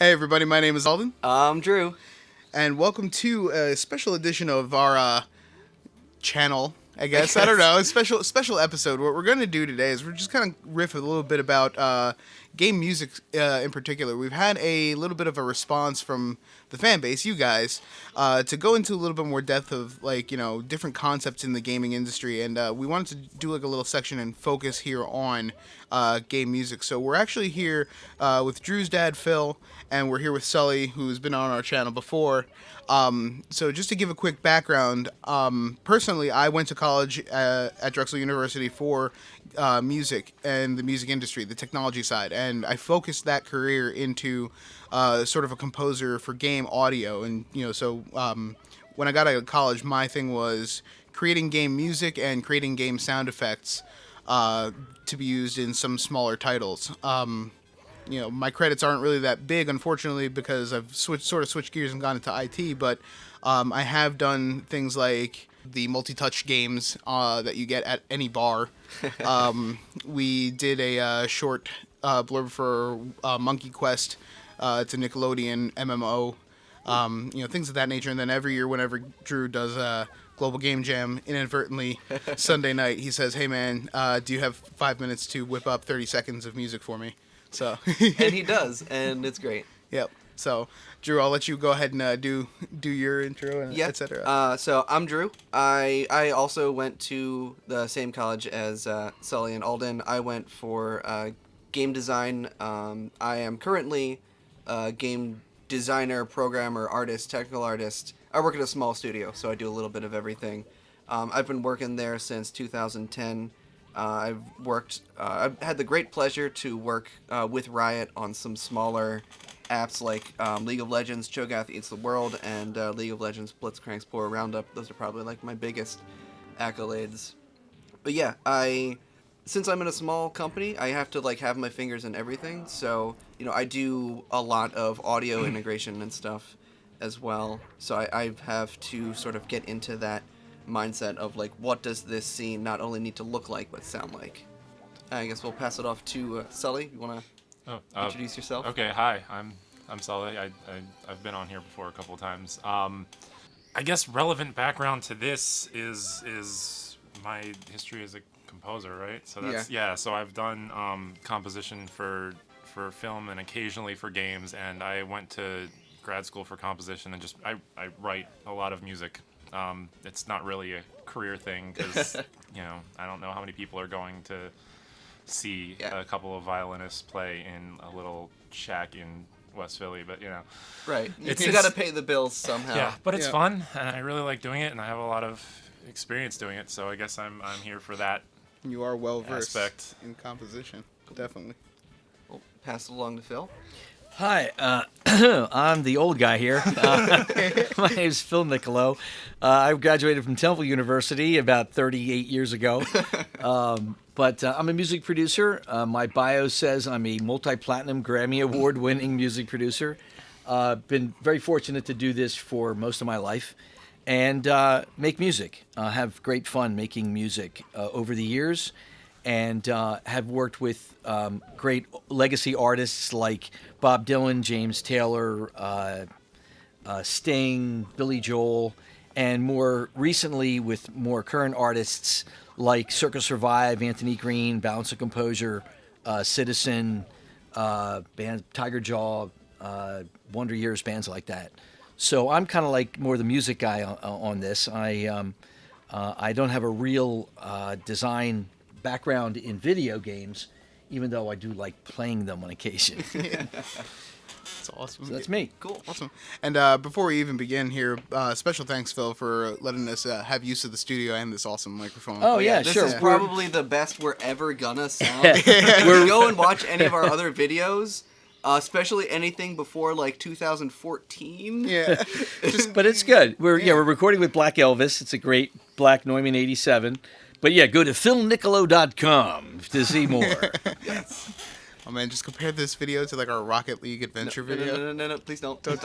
Hey everybody, my name is Alden, I'm Drew. and welcome to a special edition of our channel. I guess I don't know, a special episode. What we're going to do today is we're just kind of riff a little bit about game music in particular. We've had a little bit of a response from the fan base, you guys, to go into a little bit more depth of different concepts in the gaming industry, and we wanted to do like a little section and focus here on game music. So we're actually here with Drew's dad, Phil, and we're here with Sully, who's been on our channel before. So just to give a quick background, personally, I went to college at Drexel University for music and the music industry, the technology side, and I focused that career into sort of a composer for game audio. And when I got out of college, my thing was creating game music and creating game sound effects to be used in some smaller titles. My credits aren't really that big, unfortunately, because I've switched gears and gone into IT, but I have done things like the multi-touch games that you get at any bar. We did a short blurb for Monkey Quest. It's a Nickelodeon MMO, things of that nature. And then every year, whenever Drew does Global Game Jam, inadvertently, Sunday night, he says, "Hey man, do you have 5 minutes to whip up 30 seconds of music for me?" So And he does, and it's great. Yep. So, Drew, I'll let you go ahead and do your intro and etc. So I'm Drew. I also went to the same college as Sully and Alden. I went for game design. I am currently a game designer, programmer, artist, technical artist. I work at a small studio, so I do a little bit of everything. I've been working there since 2010. I've had the great pleasure to work with Riot on some smaller apps like League of Legends, Cho'Gath Eats the World, and League of Legends Blitzcrank's Power Roundup. Those are probably like my biggest accolades. But yeah, since I'm in a small company, I have to like have my fingers in everything. So I do a lot of audio integration and stuff as well. So I have to sort of get into that mindset of like, what does this scene not only need to look like but sound like. I guess we'll pass it off to Sully. You want to introduce yourself? Okay, hi, I'm Sully. I've been on here before a couple of times. I guess relevant background to this is my history as a composer, right? So that's so I've done composition for film and occasionally for games, and I went to grad school for composition and just I write a lot of music. It's not really a career thing because, I don't know how many people are going to see a couple of violinists play in a little shack in West Philly, but, Right. You got to pay the bills somehow. Yeah, but it's fun, and I really like doing it, and I have a lot of experience doing it, so I guess I'm here for that. You are well-versed in composition, definitely. We'll pass it along to Phil. Hi, I'm the old guy here. My name's Phil Nicolo. I graduated from Temple University about 38 years ago. But I'm a music producer. My bio says I'm a multi-platinum Grammy Award-winning music producer. Been very fortunate to do this for most of my life and make music. Have great fun making music over the years. And have worked with great legacy artists like Bob Dylan, James Taylor, Sting, Billy Joel, and more recently with more current artists like Circa Survive, Anthony Green, Balance of Composure, Citizen, band Tiger Jaw, Wonder Years, bands like that. So I'm kind of like more the music guy on this. I don't have a real design background in video games, even though I do like playing them on occasion. That's awesome. So that's me. Cool. Awesome. And before we even begin here, special thanks, Phil, for letting us have use of the studio and this awesome microphone. Oh, yeah, this sure. This is probably the best we're ever gonna sound. Go and watch any of our other videos, especially anything before like 2014. Yeah. But it's good. We're recording with Black Elvis. It's a great Black Neumann 87. But yeah, go to philnicolo.com to see more. Yes. Oh man, just compare this video to like our Rocket League adventure video. No, please don't. Don't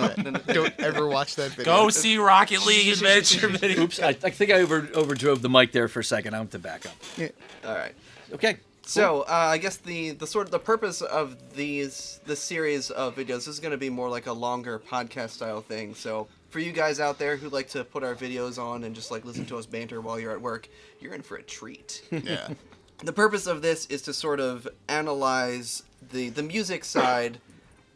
ever watch that video. Go see Rocket League adventure video. Oops, I think I overdrove the mic there for a second. I have to back up. Yeah. All right. Okay. So I guess the purpose of this series of videos is going to be more like a longer podcast style thing. So for you guys out there who like to put our videos on and just like listen to us banter while you're at work, you're in for a treat. Yeah. The purpose of this is to sort of analyze the music side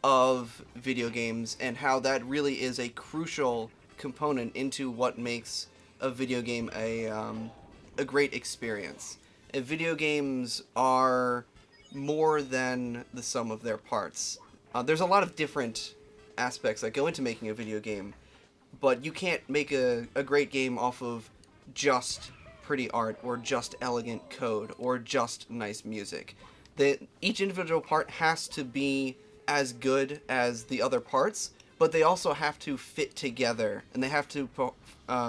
of video games and how that really is a crucial component into what makes a video game a great experience. Video games are more than the sum of their parts. There's a lot of different aspects that go into making a video game, but you can't make a great game off of just pretty art or just elegant code or just nice music. Each individual part has to be as good as the other parts, but they also have to fit together and they have to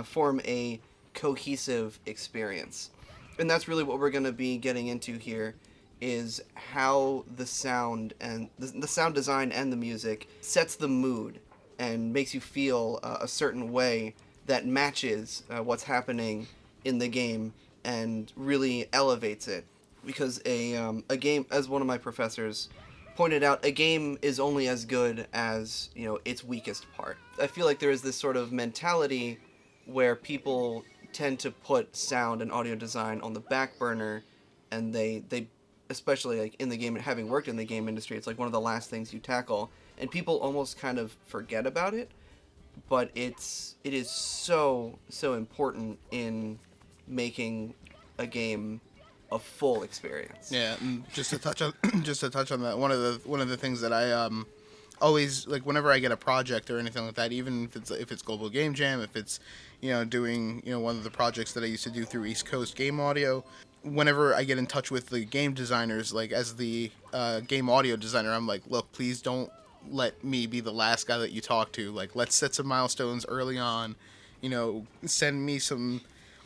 form a cohesive experience. And that's really what we're going to be getting into here, is how the sound and the sound design and the music sets the mood and makes you feel a certain way that matches what's happening in the game and really elevates it. Because a game, as one of my professors pointed out, a game is only as good as, its weakest part. I feel like there is this sort of mentality where people tend to put sound and audio design on the back burner, and they especially like in the game, having worked in the game industry, it's like one of the last things you tackle, and people almost kind of forget about it, but it is so important in making a game a full experience. Yeah, and just to touch on that, one of the things that I always like whenever I get a project or anything like that, even if it's Global Game Jam, if it's doing one of the projects that I used to do through East Coast Game Audio, whenever I get in touch with the game designers, like as the game audio designer, I'm like, look, please don't let me be the last guy that you talk to. Like, let's set some milestones early on. Send me some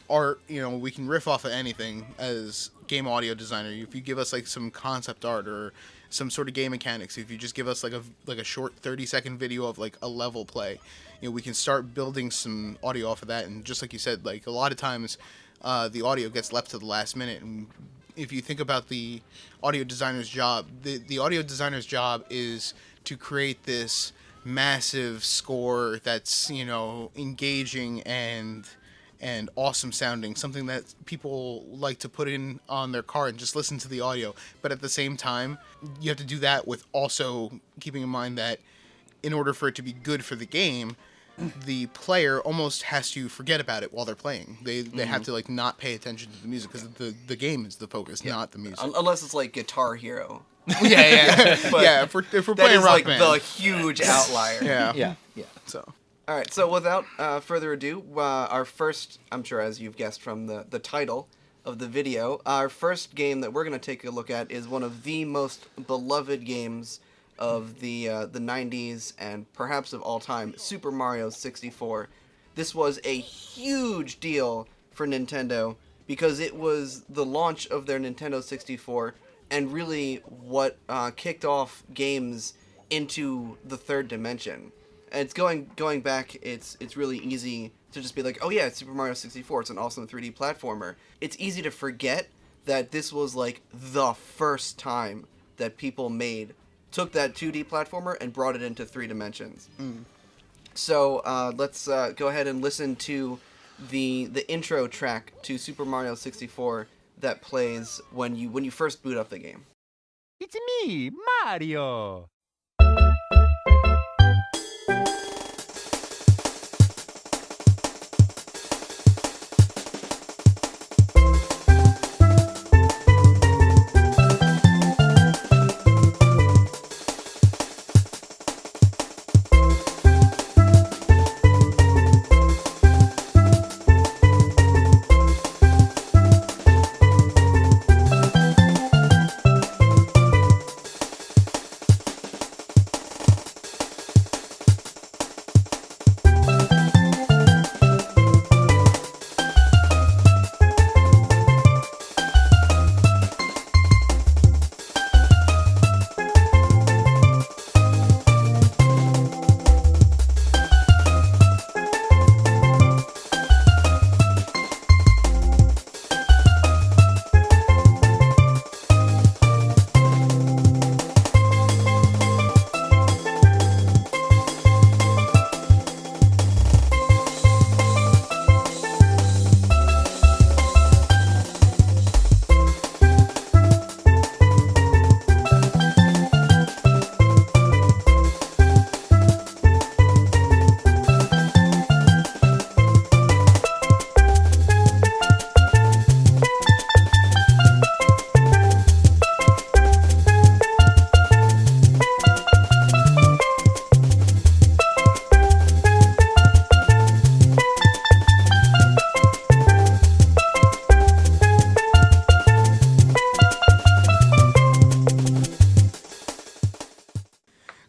art. We can riff off of anything as game audio designer. If you give us like some concept art or some sort of game mechanics, if you just give us like a short 30-second video of like a level play, we can start building some audio off of that. And just like you said, like a lot of times the audio gets left to the last minute. And if you think about the audio designer's job, the audio designer's job is to create this massive score that's engaging and awesome sounding, something that people like to put in on their car and just listen to the audio. But at the same time, you have to do that with also keeping in mind that in order for it to be good for the game, the player almost has to forget about it while they're playing. They have to like not pay attention to the music because the game is the focus, not the music. Unless it's like Guitar Hero. Yeah. But yeah, if we're that playing is Rock like Band. the huge outlier. Yeah. So. All right, so without further ado, our first, I'm sure as you've guessed from the title of the video, our first game that we're going to take a look at is one of the most beloved games of the 90s and perhaps of all time, Super Mario 64. This was a huge deal for Nintendo because it was the launch of their Nintendo 64 and really what kicked off games into the third dimension. And it's going back, it's really easy to just be like, oh yeah, it's Super Mario 64, it's an awesome 3D platformer. It's easy to forget that this was like the first time that people took that 2D platformer and brought it into 3 dimensions. So let's go ahead and listen to the intro track to Super Mario 64 that plays when you first boot up the game. It's me, Mario!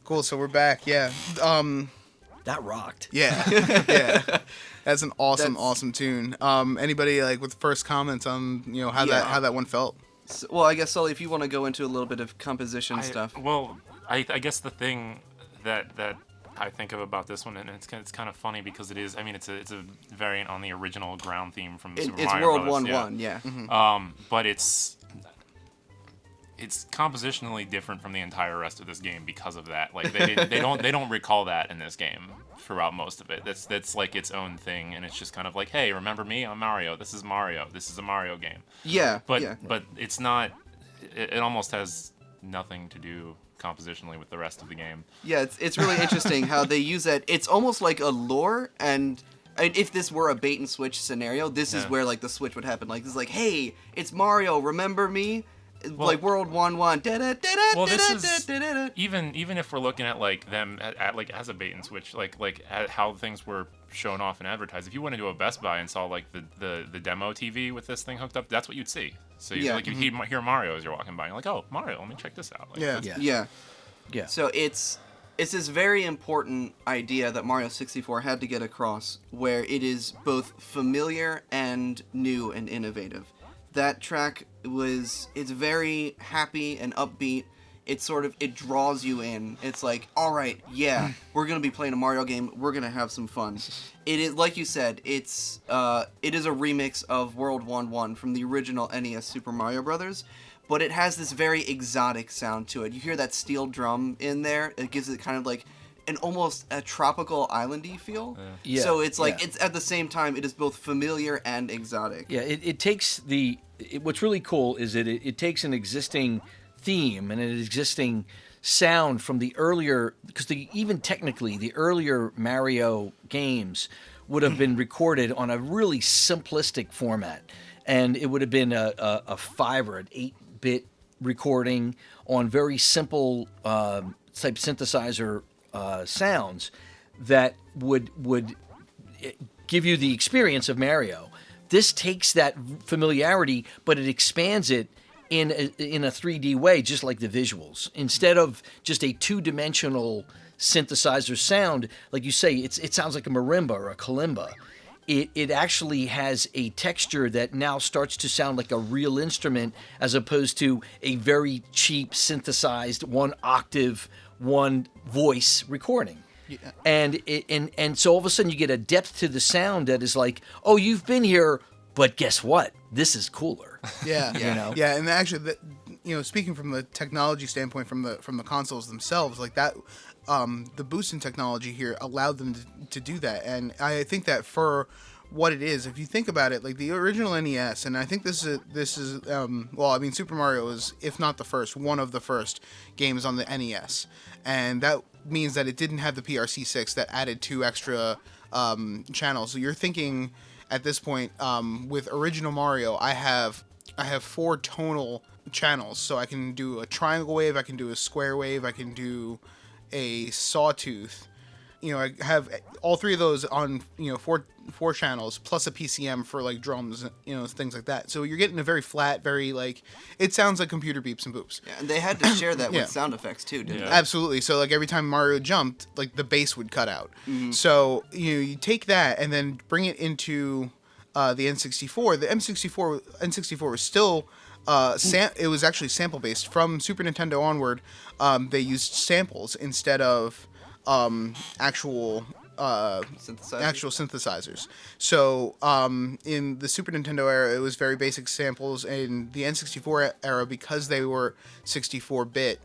Cool. So we're back. Yeah. That rocked. Yeah. Yeah. That's an awesome, That's- awesome tune. Anybody like with first comments on how Yeah. how that one felt? So, well, I guess Sully, if you want to go into a little bit of composition stuff. Well, I guess the thing that I think of about this one, and it's kind of funny because it is. I mean, it's a variant on the original ground theme from Super It's Mario World Brothers, 1-1, yeah. But it's compositionally different from the entire rest of this game because of that. Like they don't recall that in this game throughout most of it. That's like its own thing, and it's just kind of like, hey, remember me? I'm Mario. This is Mario. This is a Mario game. Yeah, But yeah. but it's not. It almost has nothing to do compositionally with the rest of the game. Yeah, it's really interesting how they use that. It's almost like a lore, and if this were a bait and switch scenario, this is Yeah. where like the switch would happen. Like, it's like, hey, it's Mario, remember me? Well- Like World 1-1. Well, this is even if we're looking at like them at like as a bait and switch, like at how things were shown off and advertised. If you went into a Best Buy and saw like the demo TV with this thing hooked up, that's what you'd see. So you Yeah. like you hear Mario as you're walking by, and you're like, oh, Mario, let me check this out. Like, Yeah. that's- Yeah. Yeah. So it's this very important idea that Mario 64 had to get across, where it is both familiar and new and innovative. That track it's very happy and upbeat. It draws you in. It's like, all right, yeah, we're gonna be playing a Mario game. We're gonna have some fun. It is, like you said, it is a remix of World 1-1 from the original NES Super Mario Brothers, but it has this very exotic sound to it. You hear that steel drum in there. It gives it kind of like an almost a tropical islandy feel. Yeah, So it's like, yeah. it's at the same time, it is both familiar and exotic. Yeah, it takes what's really cool is that it takes an existing theme and an existing sound from the earlier, because even technically the earlier Mario games would have been recorded on a really simplistic format, and it would have been a 5 or an 8-bit recording on very simple type synthesizer sounds that would give you the experience of Mario. This takes that familiarity, but it expands it in a 3D way, just like the visuals. Instead of just a two-dimensional synthesizer sound, like you say, it sounds like a marimba or a kalimba. It actually has a texture that now starts to sound like a real instrument, as opposed to a very cheap synthesized one octave, one voice recording. Yeah. And so all of a sudden you get a depth to the sound that is like, oh, you've been here, but guess what? This is cooler. Yeah, You know? yeah, and actually, speaking from the technology standpoint, from the consoles themselves, like that, the boosting technology here allowed them to do that, and I think that for what it is, if you think about it, like the original NES, and I think this is well, I mean, Super Mario is, if not the first, one of the first games on the NES, and that means that it didn't have the PRC6 that added 2 extra channels. So you're thinking at this point, with original Mario, I have 4 tonal channels, so I can do a triangle wave, I can do a square wave, I can do a sawtooth. I have all 3 of those on, 4 channels, plus a PCM for like drums, things like that. So you're getting a very flat, very like, it sounds like computer beeps and boops. Yeah, and they had to share that Yeah. with sound effects too, didn't Yeah. they? Absolutely. So like every time Mario jumped, like the bass would cut out. So you take that and then bring it into the N64. The N64 was still it was actually sample based from Super Nintendo onward. They used samples instead of actual synthesizers. So in the Super Nintendo era, it was very basic samples. In the N64 era, because they were 64-bit,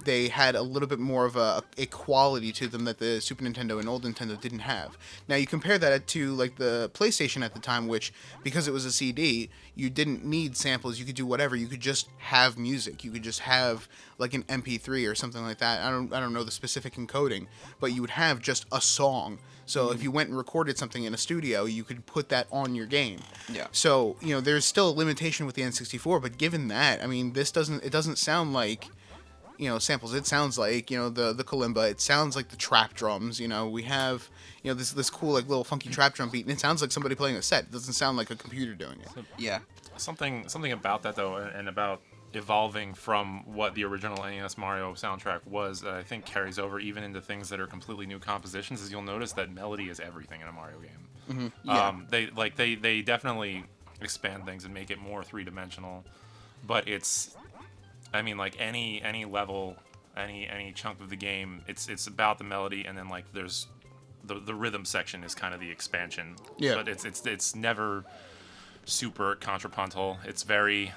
they had a little bit more of a quality to them that the Super Nintendo and old Nintendo didn't have. Now you compare that to like the PlayStation at the time, which, because it was a CD, you didn't need samples. You could do whatever. You could just have music. You could just have like an MP3 or something like that. I don't know the specific encoding, but you would have just a song. So if you went and recorded something in a studio, you could put that on your game. Yeah. So there's still a limitation with the N64, but given that, I mean, it doesn't sound like samples. It sounds like the kalimba. It sounds like the trap drums. We have this cool like little funky trap drum beat, and it sounds like somebody playing a set. It doesn't sound like a computer doing it. Yeah. Something about that though, and about evolving from what the original NES Mario soundtrack was, that I think carries over even into things that are completely new compositions. Is you'll notice that melody is everything in a Mario game. They definitely expand things and make it more three-dimensional, but it's, I mean, like any level, any chunk of the game, it's about the melody, and then like there's the rhythm section is kind of the expansion. Yeah. But it's never super contrapuntal. It's very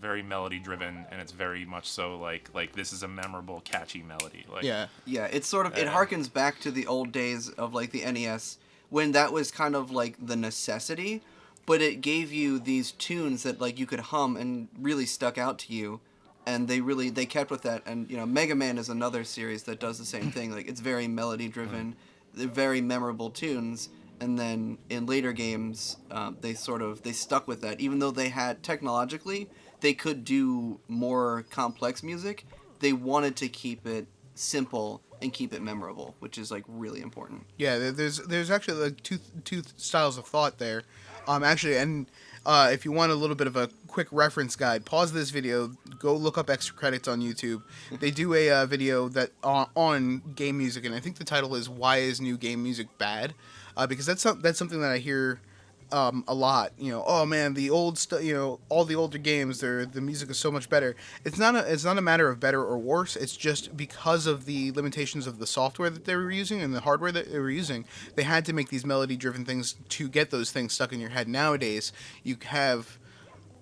melody driven, and it's very much so like this is a memorable, catchy melody. Like, Yeah. Yeah, it's sort of, it harkens back to the old days of like the NES when that was kind of like the necessity, but it gave you these tunes that like you could hum and really stuck out to you, and they kept with that. And you know, Mega Man is another series that does the same thing. Like it's very melody driven, they're very memorable tunes. And then in later games, they stuck with that, even though they had technologically they could do more complex music. They wanted to keep it simple and keep it memorable, which is like really important. Yeah, there's actually like two styles of thought there. Actually, and if you want a little bit of a quick reference guide, pause this video, go look up Extra Credits on YouTube. They do a video that on game music, and I think the title is "Why Is New Game Music Bad?" Because that's something that I hear a lot. You know, oh man, the old stuff. You know, all the older games, the music is so much better. It's not a matter of better or worse. It's just because of the limitations of the software that they were using and the hardware that they were using, they had to make these melody-driven things to get those things stuck in your head. Nowadays, you have,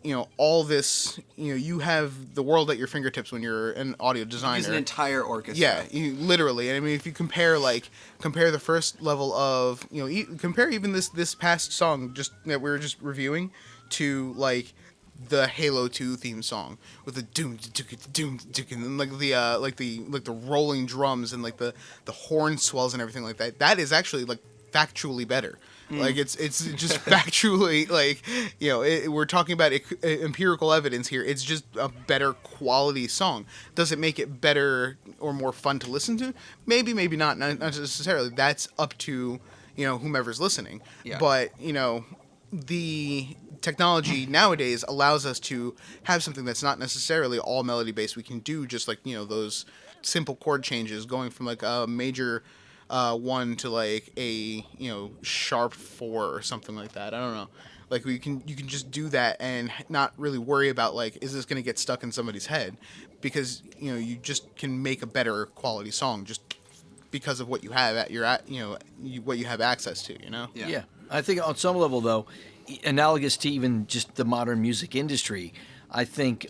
you know, all this. You know, you have the world at your fingertips when you're an audio designer. Use an entire orchestra. Yeah, literally. I mean, if you compare the first level of, you know, compare even this past song just that we were just reviewing to like the Halo 2 theme song with the doom and then like the rolling drums and like the horn swells and everything like that. That is actually like factually better. Like it's just factually, like, you know, we're talking about empirical evidence here. It's just a better quality song. Does it make it better or more fun to listen to? Maybe not necessarily. That's up to, you know, whomever's listening. Yeah. But, you know, the technology nowadays allows us to have something that's not necessarily all melody based. We can do just like, you know, those simple chord changes going from like a major 1 to like a, you know, sharp 4 or something like that. I don't know. Like you can just do that and not really worry about like, is this going to get stuck in somebody's head? Because, you know, you just can make a better quality song just because of what you have what you have access to, you know? Yeah. I think on some level, though, analogous to even just the modern music industry, I think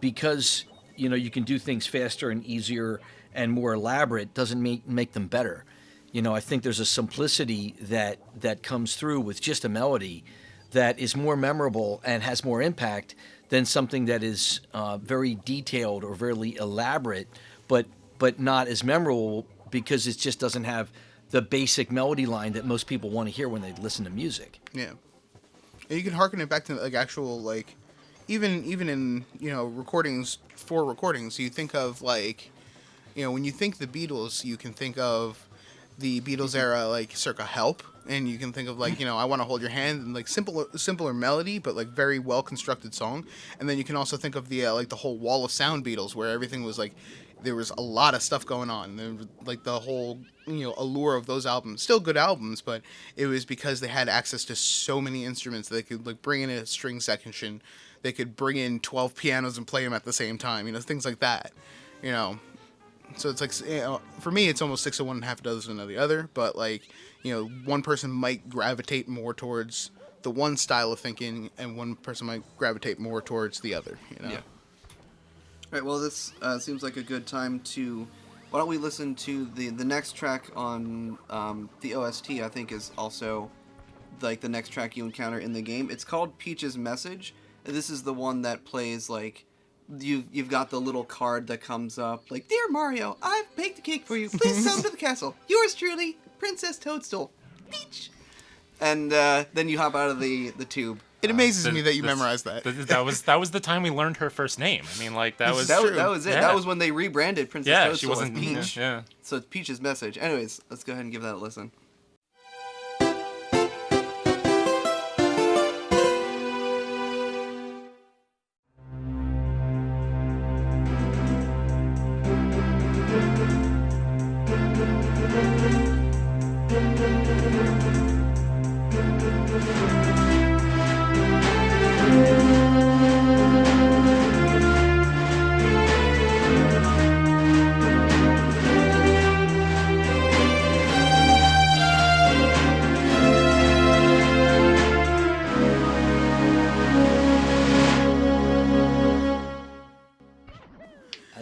because, you know, you can do things faster and easier and more elaborate doesn't make them better. You know, I think there's a simplicity that comes through with just a melody that is more memorable and has more impact than something that is very detailed or very elaborate, but not as memorable because it just doesn't have the basic melody line that most people want to hear when they listen to music. Yeah. And you can harken it back to like actual like even in, you know, recordings, you think of like, you know, when you think the Beatles, you can think of the Beatles era, like circa Help, and you can think of like, you know, I Want to Hold Your Hand, and like simpler melody, but like very well constructed song. And then you can also think of the like the whole Wall of Sound Beatles, where everything was like, there was a lot of stuff going on. There was, like the whole, you know, allure of those albums, still good albums, but it was because they had access to so many instruments. They could like bring in a string section, they could bring in 12 pianos and play them at the same time, you know, things like that, you know. So it's like, you know, for me, it's almost 6 of one and half a dozen of the other. But like, you know, one person might gravitate more towards the one style of thinking, and one person might gravitate more towards the other. You know. Yeah. All right. Well, this seems like a good time to. Why don't we listen to the next track on the OST? I think is also like the next track you encounter in the game. It's called Peach's Message. This is the one that plays like. You've got the little card that comes up like, "Dear Mario, I've baked a cake for you. Please come to the castle. Yours truly, Princess Toadstool, Peach." And then you hop out of the tube. It amazes me that you memorized that. That was the time we learned her first name. I mean, like that was that was it. Yeah. That was when they rebranded Princess Toadstool she wasn't as Peach. Yeah. So it's Peach's Message. Anyways, let's go ahead and give that a listen.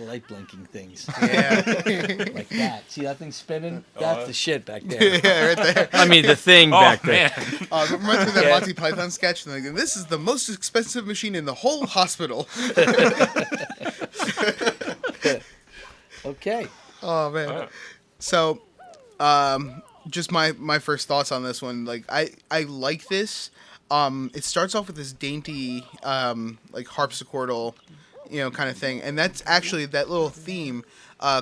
light blinking things. Yeah. Like that. See that thing spinning? That's the shit back there. Yeah, right there. I mean, the thing Oh back there. man. It reminds me of that Monty Python sketch. And like, this is the most expensive machine in the whole hospital. Okay. Oh man. So, just my first thoughts on this one. Like, I like this. It starts off with this dainty, like harpsichordal, kind of thing, and that's actually that little theme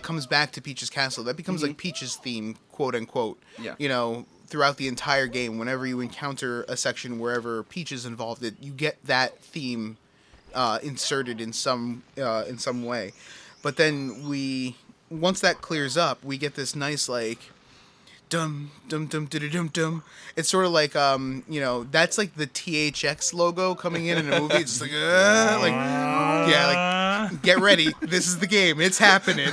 comes back to Peach's Castle. That becomes like Peach's theme, quote unquote. Yeah. Throughout the entire game, whenever you encounter a section wherever Peach is involved, you get that theme inserted in some way. But then once that clears up, we get this nice like dum dum dum dum dum dum. It's sort of like that's like the THX logo coming in a movie. It's just like get ready. This is the game. It's happening.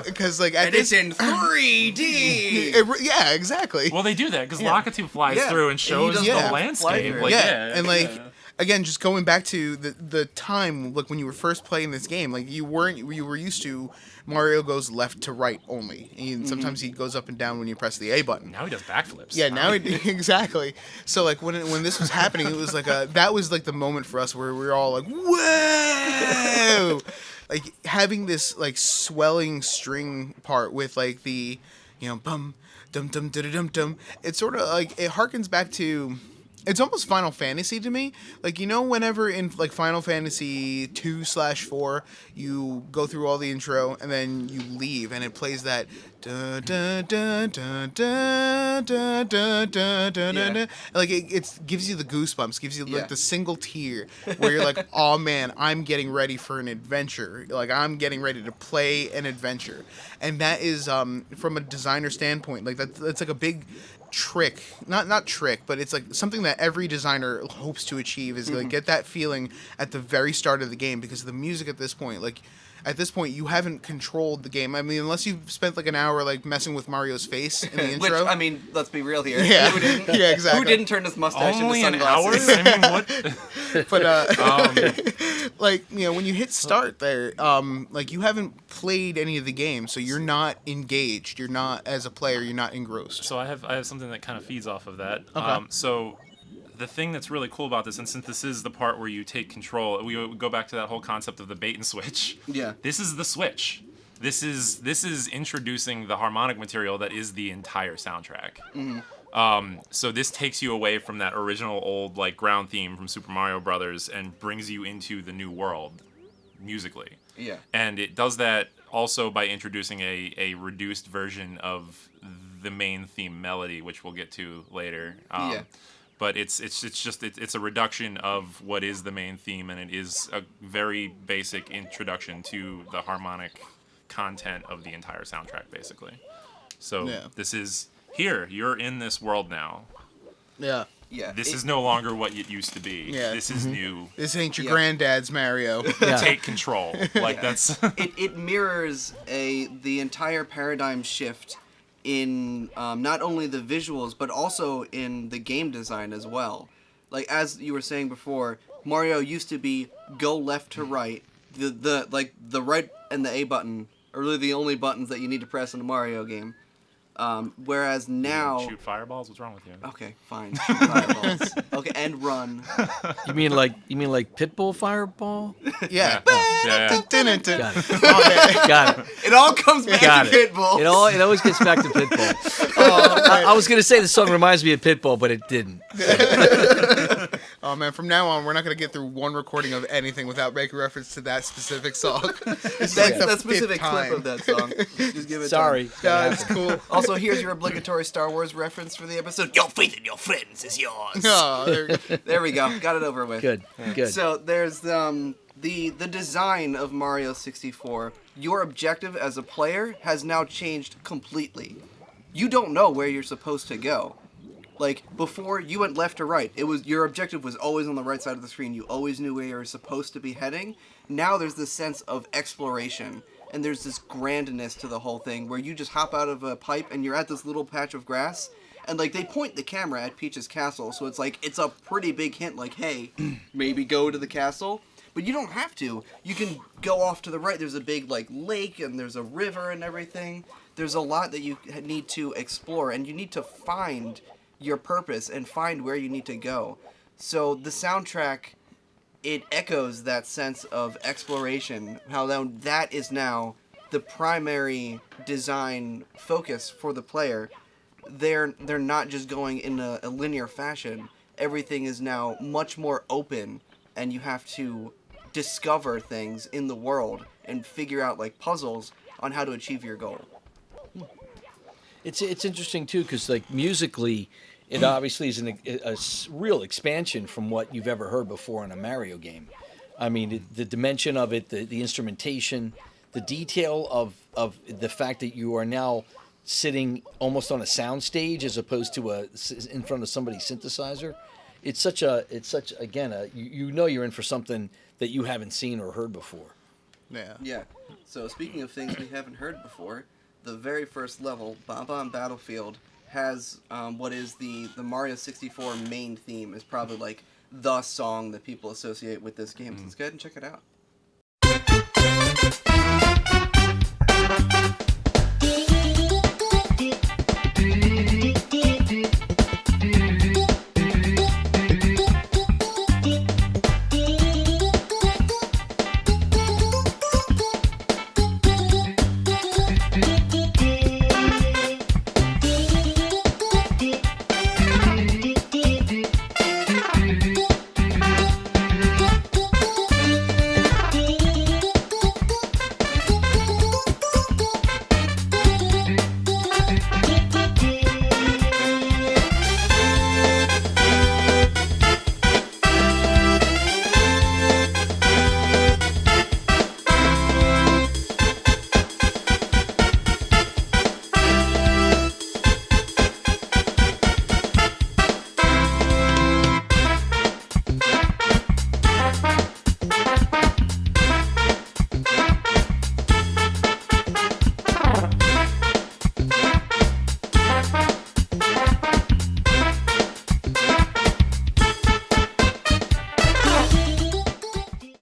Because like And it's in 3D. Yeah, exactly. Well, they do that because Lakitu flies Yeah. through and And he shows does the the whole landscape. flythrough. Like, and like again, just going back to the time, like when you were first playing this game, like you were used to Mario goes left to right only, and sometimes he goes up and down when you press the A button. now he does backflips. Yeah, now exactly. So like when this was happening, it was like that was like the moment for us where we were all like, whoa, like having this like swelling string part with like the bum dum dum dum dum dum. It's sort of like it harkens back to. It's almost Final Fantasy to me. Like, whenever in like Final Fantasy 2/4, you go through all the intro and then you leave and it plays that da da da da da da da da da da. Like it gives you the goosebumps, gives you like the single tear where you're like, oh man, I'm getting ready for an adventure. Like I'm getting ready to play an adventure, and that is from a designer standpoint, like that's like a big trick, not trick, but it's like something that every designer hopes to achieve is like get that feeling at the very start of the game, because the music at this point, you haven't controlled the game. I mean, unless you've spent like an hour like messing with Mario's face in the Which, intro. I mean, let's be real here. Yeah. Who didn't, Yeah, exactly. Who didn't turn his mustache Only into an hour? sunglasses? I mean, what? But like when you hit start there, like you haven't played any of the game, so you're not engaged. You're not, as a player, you're not engrossed. So I have something that kind of feeds off of that. Okay. So the thing that's really cool about this, and since this is the part where you take control, we go back to that whole concept of the bait and switch. Yeah. This is the switch. This is introducing the harmonic material that is the entire soundtrack. So this takes you away from that original old like ground theme from Super Mario Brothers and brings you into the new world musically. Yeah. And it does that also by introducing a reduced version of the main theme melody, which we'll get to later. Yeah. But it's a reduction of what is the main theme, and it is a very basic introduction to the harmonic content of the entire soundtrack, basically. So this is here. You're in this world now. Yeah. Yeah. This is no longer what it used to be. Yeah. This is new. This ain't your Yeah. granddad's Mario. Yeah. Take control. Like that's. It mirrors the entire paradigm shift in not only the visuals but also in the game design as well. Like as you were saying before, Mario used to be go left to right. The right and the A button are really the only buttons that you need to press in a Mario game. Whereas now, Shoot fireballs. What's wrong with you? okay, fine, shoot fireballs. Okay, and run. You mean like Pitbull Fireball? Yeah. Yeah. Dun-dun-dun. Got it. Oh, man. Got it. It all comes back Got to it. Pitbull. It always gets back to Pitbull. I was gonna say the song reminds me of Pitbull, but it didn't. Oh man, from now on, we're not gonna get through one recording of anything without making reference to that specific song. It's like the that specific fifth clip time. of that song. Just give it Sorry. time. Yeah, it's cool. Also, here's your obligatory Star Wars reference for the episode. Your faith in your friends is yours. Oh, there- There we go. Got it over with. Good. Good. So there's the design of Mario 64. Your objective as a player has now changed completely. You don't know where you're supposed to go. Like before, you went left or right. It was your objective was always on the right side of the screen. You always knew where you were supposed to be heading. Now there's this sense of exploration, and there's this grandness to the whole thing where you just hop out of a pipe and you're at this little patch of grass, and like they point the camera at Peach's castle, so it's like it's a pretty big hint. Like, hey, maybe go to the castle. But you don't have to. You can go off to the right. There's a big like lake and there's a river and everything. There's a lot that you need to explore, and you need to find your purpose and find where you need to go. So the soundtrack, it echoes that sense of exploration. How that is now the primary design focus for the player. They're not just going in a linear fashion. Everything is now much more open, and you have to discover things in the world and figure out like puzzles on how to achieve your goal. It's interesting too, because like musically, it obviously is a real expansion from what you've ever heard before in a Mario game. I mean, the dimension of it, the instrumentation, the detail of the fact that you are now sitting almost on a sound stage as opposed to in front of somebody's synthesizer. It's such again, you know you're in for something that you haven't seen or heard before. Yeah. Yeah. So speaking of things we haven't heard before, the very first level, Bob-omb Battlefield, has what is the Mario 64 main theme. Is probably like the song that people associate with this game. So let's go ahead and check it out.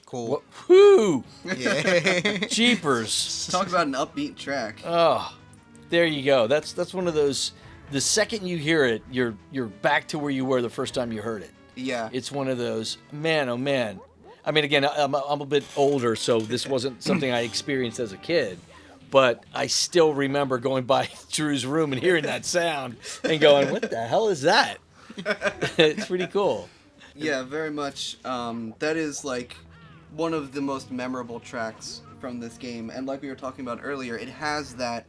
Cool. Whoo! Yeah. Jeepers! Talk about an upbeat track. Oh, there you go. That's one of those. The second you hear it, you're back to where you were the first time you heard it. Yeah. It's one of those. Man, oh man. I mean, again, I'm a bit older, so this wasn't something I experienced as a kid. But I still remember going by Drew's room and hearing that sound and going, "What the hell is that?" It's pretty cool. Yeah, very much. That is like one of the most memorable tracks from this game, and like we were talking about earlier, it has that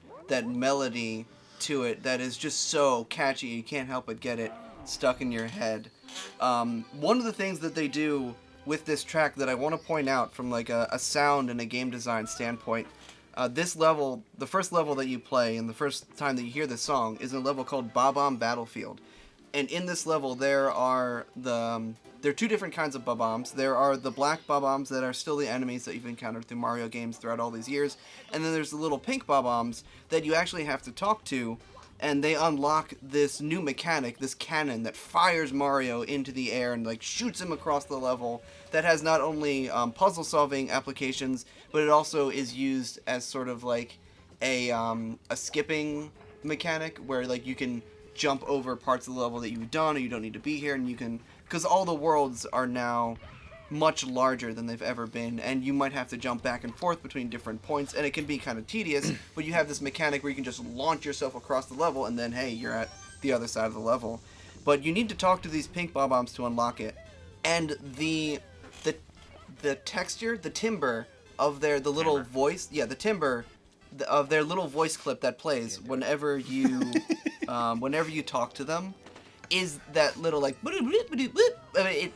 melody to it that is just so catchy. You can't help but get it stuck in your head. One of the things that they do with this track that I want to point out from like a sound and a game design standpoint, this level, the first level that you play and the first time that you hear this song is a level called Bob-omb Battlefield. And in this level, there are two different kinds of Bob-ombs. There are the black Bob-ombs that are still the enemies that you've encountered through Mario games throughout all these years. And then there's the little pink Bob-ombs that you actually have to talk to, and they unlock this new mechanic, this cannon that fires Mario into the air and like shoots him across the level. That has not only puzzle-solving applications, but it also is used as sort of like a skipping mechanic where like you can jump over parts of the level that you've done or you don't need to be here, and you can, because all the worlds are now much larger than they've ever been, and you might have to jump back and forth between different points, and it can be kind of tedious, but you have this mechanic where you can just launch yourself across the level and then hey, you're at the other side of the level. But you need to talk to these pink Bob-ombs to unlock it, and the texture, the timbre of the little voice, the timbre of their little voice clip that plays whenever you talk to them is that little like I mean,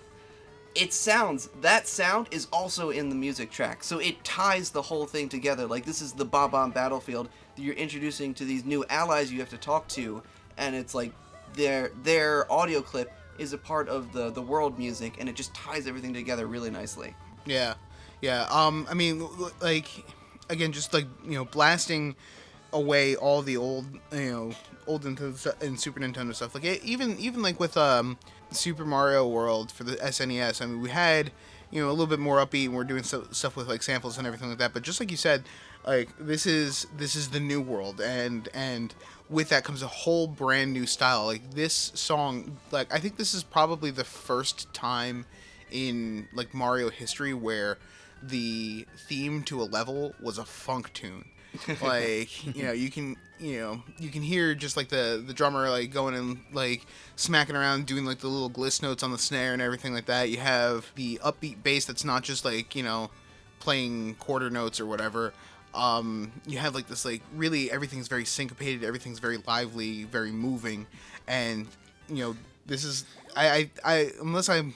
that sound is also in the music track, so it ties the whole thing together. Like, this is the Bob-omb Battlefield that you're introducing to these new allies you have to talk to, and it's like their audio clip is a part of the world music, and it just ties everything together really nicely. Yeah. I mean, like, again, just like, blasting away all the old Nintendo and Super Nintendo stuff. Like, even like with Super Mario World for the SNES. I mean, we had a little bit more upbeat, and we're doing stuff with like samples and everything like that. But just like you said, like this is the new world, and with that comes a whole brand new style. Like this song, like I think this is probably the first time in like Mario history where the theme to a level was a funk tune. Like you can hear just like the drummer like going and like smacking around doing like the little gliss notes on the snare and everything like that. You have the upbeat bass that's not just like playing quarter notes or whatever. You have like this like really everything's very syncopated, everything's very lively, very moving, and this is I unless I'm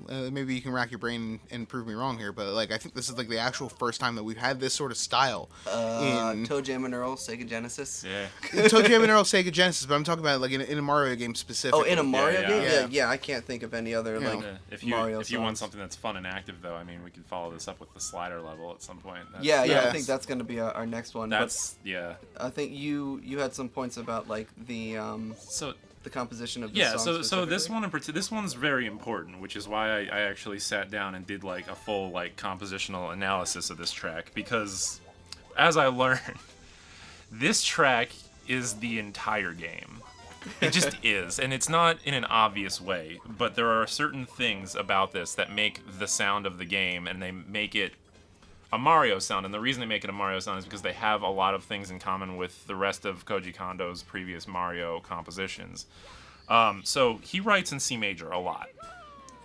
maybe you can rack your brain and prove me wrong here, but like I think this is like the actual first time that we've had this sort of style in Toe Jam and Earl, Sega Genesis. Yeah. Toe Jam and Earl, Sega Genesis, but I'm talking about like in a Mario game specifically. Oh, in a Mario yeah. game? Yeah. I can't think of any other like If Mario you want songs. something that's fun and active, though, I mean, we could follow this up with the slider level at some point. Yeah, I Yes. think that's gonna be our next one. That's yeah. But I think you had some points about like So the composition of the yeah, song. so this specifically. one in particular, this one's very important, which is why I actually sat down and did like a full like compositional analysis of this track, because as I learned, this track is the entire game. It just is, and it's not in an obvious way, but there are certain things about this that make the sound of the game, and they make it a Mario sound. And the reason they make it a Mario sound is because they have a lot of things in common with the rest of Koji Kondo's previous Mario compositions. So he writes in C major a lot.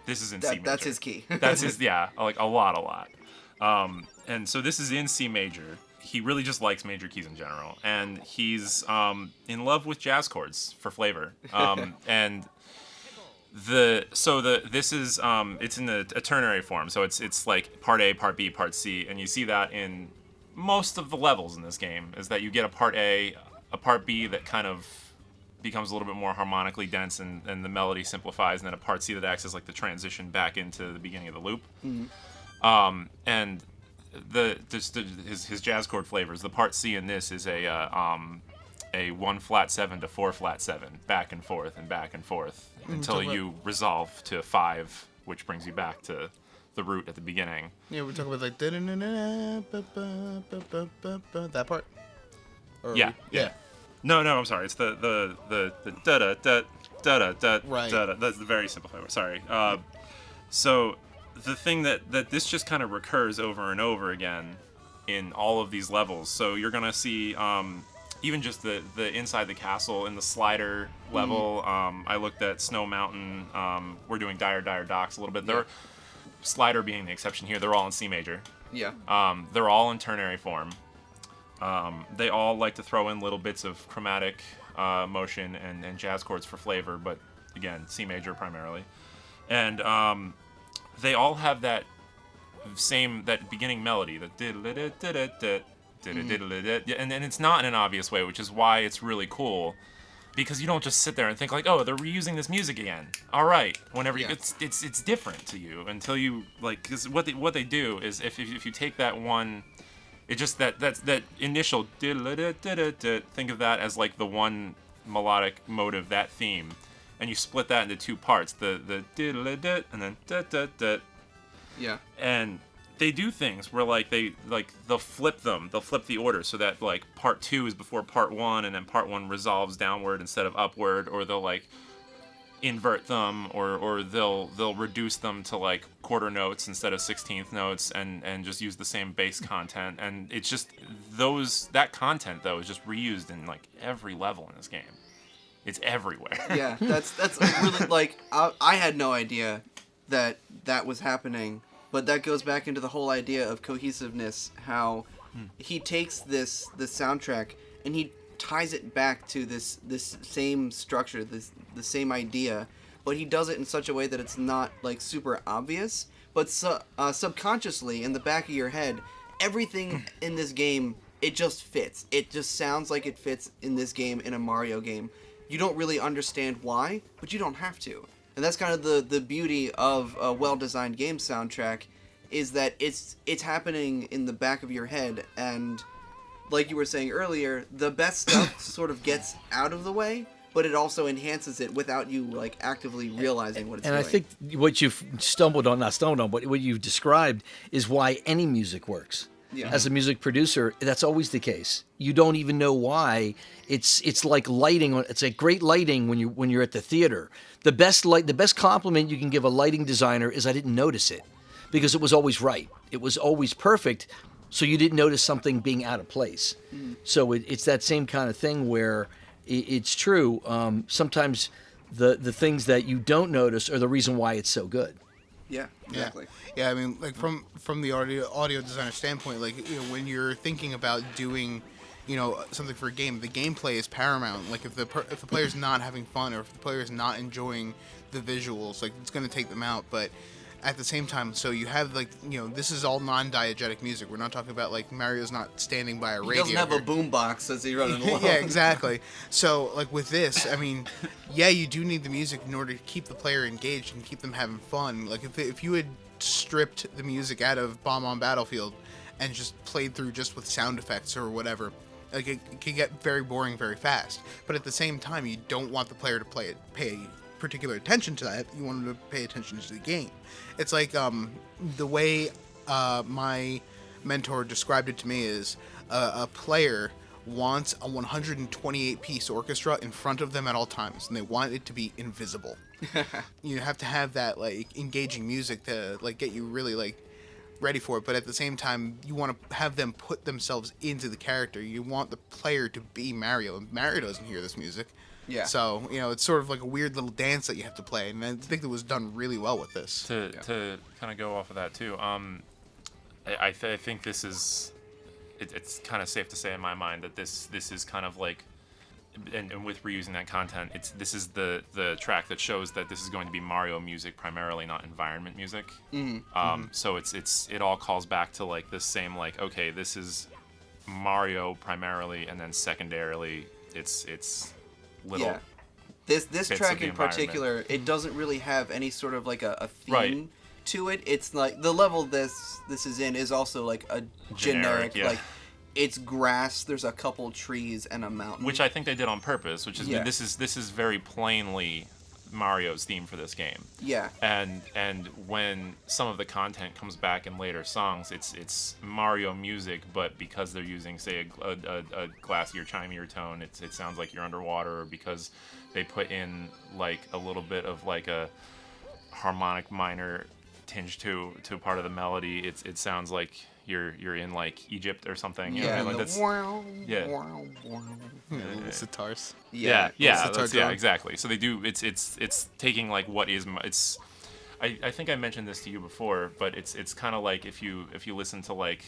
This is in C major. That's his key. That's his, yeah, like a lot. And so this is in C major. He really just likes major keys in general, and he's in love with jazz chords for flavor. And this is it's in a ternary form, so it's like part A, part B, part C, and you see that in most of the levels in this game, is that you get a part A, a part B that kind of becomes a little bit more harmonically dense and the melody simplifies, and then a part C that acts as like the transition back into the beginning of the loop. And his jazz chord flavors, the part C in this is a 1 flat 7 to 4 flat 7, back and forth until you resolve to 5, which brings you back to the root at the beginning. Yeah, we're talking about like that part. Or Yeah. No, I'm sorry. It's the da da da da da da Right. da. That's the very simple flavor. Sorry. So the thing that this just kind of recurs over and over again in all of these levels. So you're gonna see even just the inside the castle in the slider level. I looked at Snow Mountain. We're doing Dire Docks a little bit. They're slider being the exception here. They're all in C major. Yeah. They're all in ternary form. They all like to throw in little bits of chromatic motion and jazz chords for flavor, but again, C major primarily. And they all have that beginning melody, the and it's not in an obvious way, which is why it's really cool, because you don't just sit there and think like, oh, they're reusing this music again. All right, whenever you, it's different to you until you like, because what they do is if you take that one. It just that initial think of that as like the one melodic motive, that theme, and you split that into two parts, the and then Yeah. and they do things where like they'll flip the order so that like part 2 is before part 1, and then part 1 resolves downward instead of upward, or they'll like invert them, or they'll reduce them to like quarter notes instead of 16th notes, and just use the same bass content. And it's just that content though is just reused in like every level in this game. It's everywhere. Yeah, that's really like I had no idea that was happening, but that goes back into the whole idea of cohesiveness, how he takes the soundtrack and he ties it back to this same structure, the same idea, but he does it in such a way that it's not like super obvious, but subconsciously in the back of your head, everything in this game, it just fits. It just sounds like it fits in this game, in a Mario game. You don't really understand why, but you don't have to. And that's kind of the beauty of a well-designed game soundtrack, is that it's happening in the back of your head, and like you were saying earlier, the best stuff sort of gets out of the way, but it also enhances it without you like actively realizing what it's And doing. I think what you've not stumbled on, but what you've described is why any music works. Yeah. As a music producer, that's always the case. You don't even know why. It's like lighting. It's like great lighting when you're at the theater. The best compliment you can give a lighting designer is I didn't notice it, because it was always right. It was always perfect, so you didn't notice something being out of place. So it's that same kind of thing where it's true. Sometimes the things that you don't notice are the reason why it's so good. Yeah, exactly. Yeah, I mean, like from the audio designer standpoint, like when you're thinking about doing, something for a game, the gameplay is paramount. Like if the player's not having fun or if the player's not enjoying the visuals, like it's going to take them out. But at the same time, so you have like this is all non-diegetic music. We're not talking about like Mario's not standing by a radio. He doesn't have a here. boombox as he running along. Yeah, exactly. So, like with this, I mean, yeah, you do need the music in order to keep the player engaged and keep them having fun. Like if you had stripped the music out of Bomb on Battlefield and just played through just with sound effects or whatever, like it can get very boring very fast. But at the same time, you don't want the player to pay particular attention to that. You want them to pay attention to the game. It's like the way my mentor described it to me is a player wants a 128-piece orchestra in front of them at all times, and they want it to be invisible. You have to have that like engaging music to like get you really like ready for it, but at the same time you want to have them put themselves into the character. You want the player to be Mario, and Mario doesn't hear this music. Yeah. So, it's sort of like a weird little dance that you have to play, and I think it was done really well with this. To kind of go off of that too, I think this is, it's kind of safe to say in my mind that this is kind of like, and with reusing that content, this is the track that shows that this is going to be Mario music primarily, not environment music. So it all calls back to like this same like, okay, this is Mario primarily, and then secondarily it's little. Yeah. This bits of track the in particular, it doesn't really have any sort of like a theme Right. to it. It's like the level this is in is also like a generic yeah. like it's grass, there's a couple trees and a mountain. Which I think they did on purpose, which is Yeah. this is very plainly Mario's theme for this game. Yeah. And when some of the content comes back in later songs, it's Mario music, but because they're using say a glassier, chimier tone, it sounds like you're underwater, or because they put in like a little bit of like a harmonic minor tinge to part of the melody, it sounds like you're in like Egypt or something. You know what I mean? Like that's The sitars. yeah, sitar that's, yeah, drum. exactly. So they do. It's taking like what is. It's. I think I mentioned this to you before, but it's kind of like if you listen to like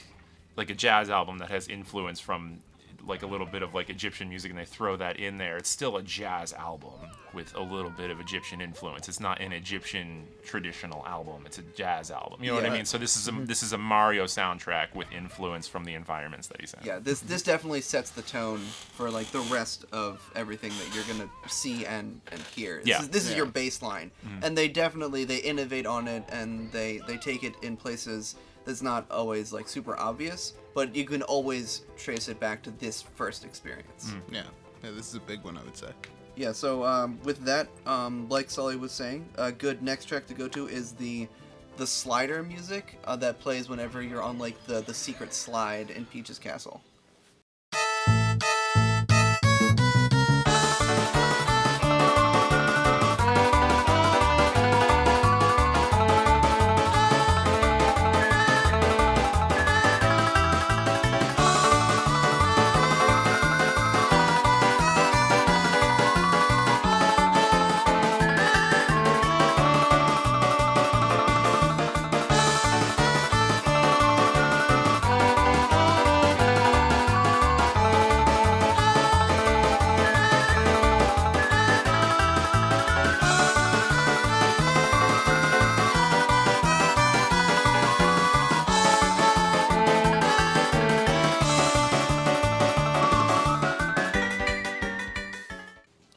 a jazz album that has influence from like a little bit of like Egyptian music, and they throw that in there. It's still a jazz album with a little bit of Egyptian influence. It's not an Egyptian traditional album. It's a jazz album. You know what I Yeah. mean? So this is a Mario soundtrack with influence from the environments that he's in. Yeah, this definitely sets the tone for like the rest of everything that you're gonna see and hear. This is your baseline, and they innovate on it, and they take it in places that's not always like super obvious, but you can always trace it back to this first experience. Yeah, this is a big one, I would say. Yeah, so with that, like Sully was saying, a good next track to go to is the slider music that plays whenever you're on like the secret slide in Peach's castle.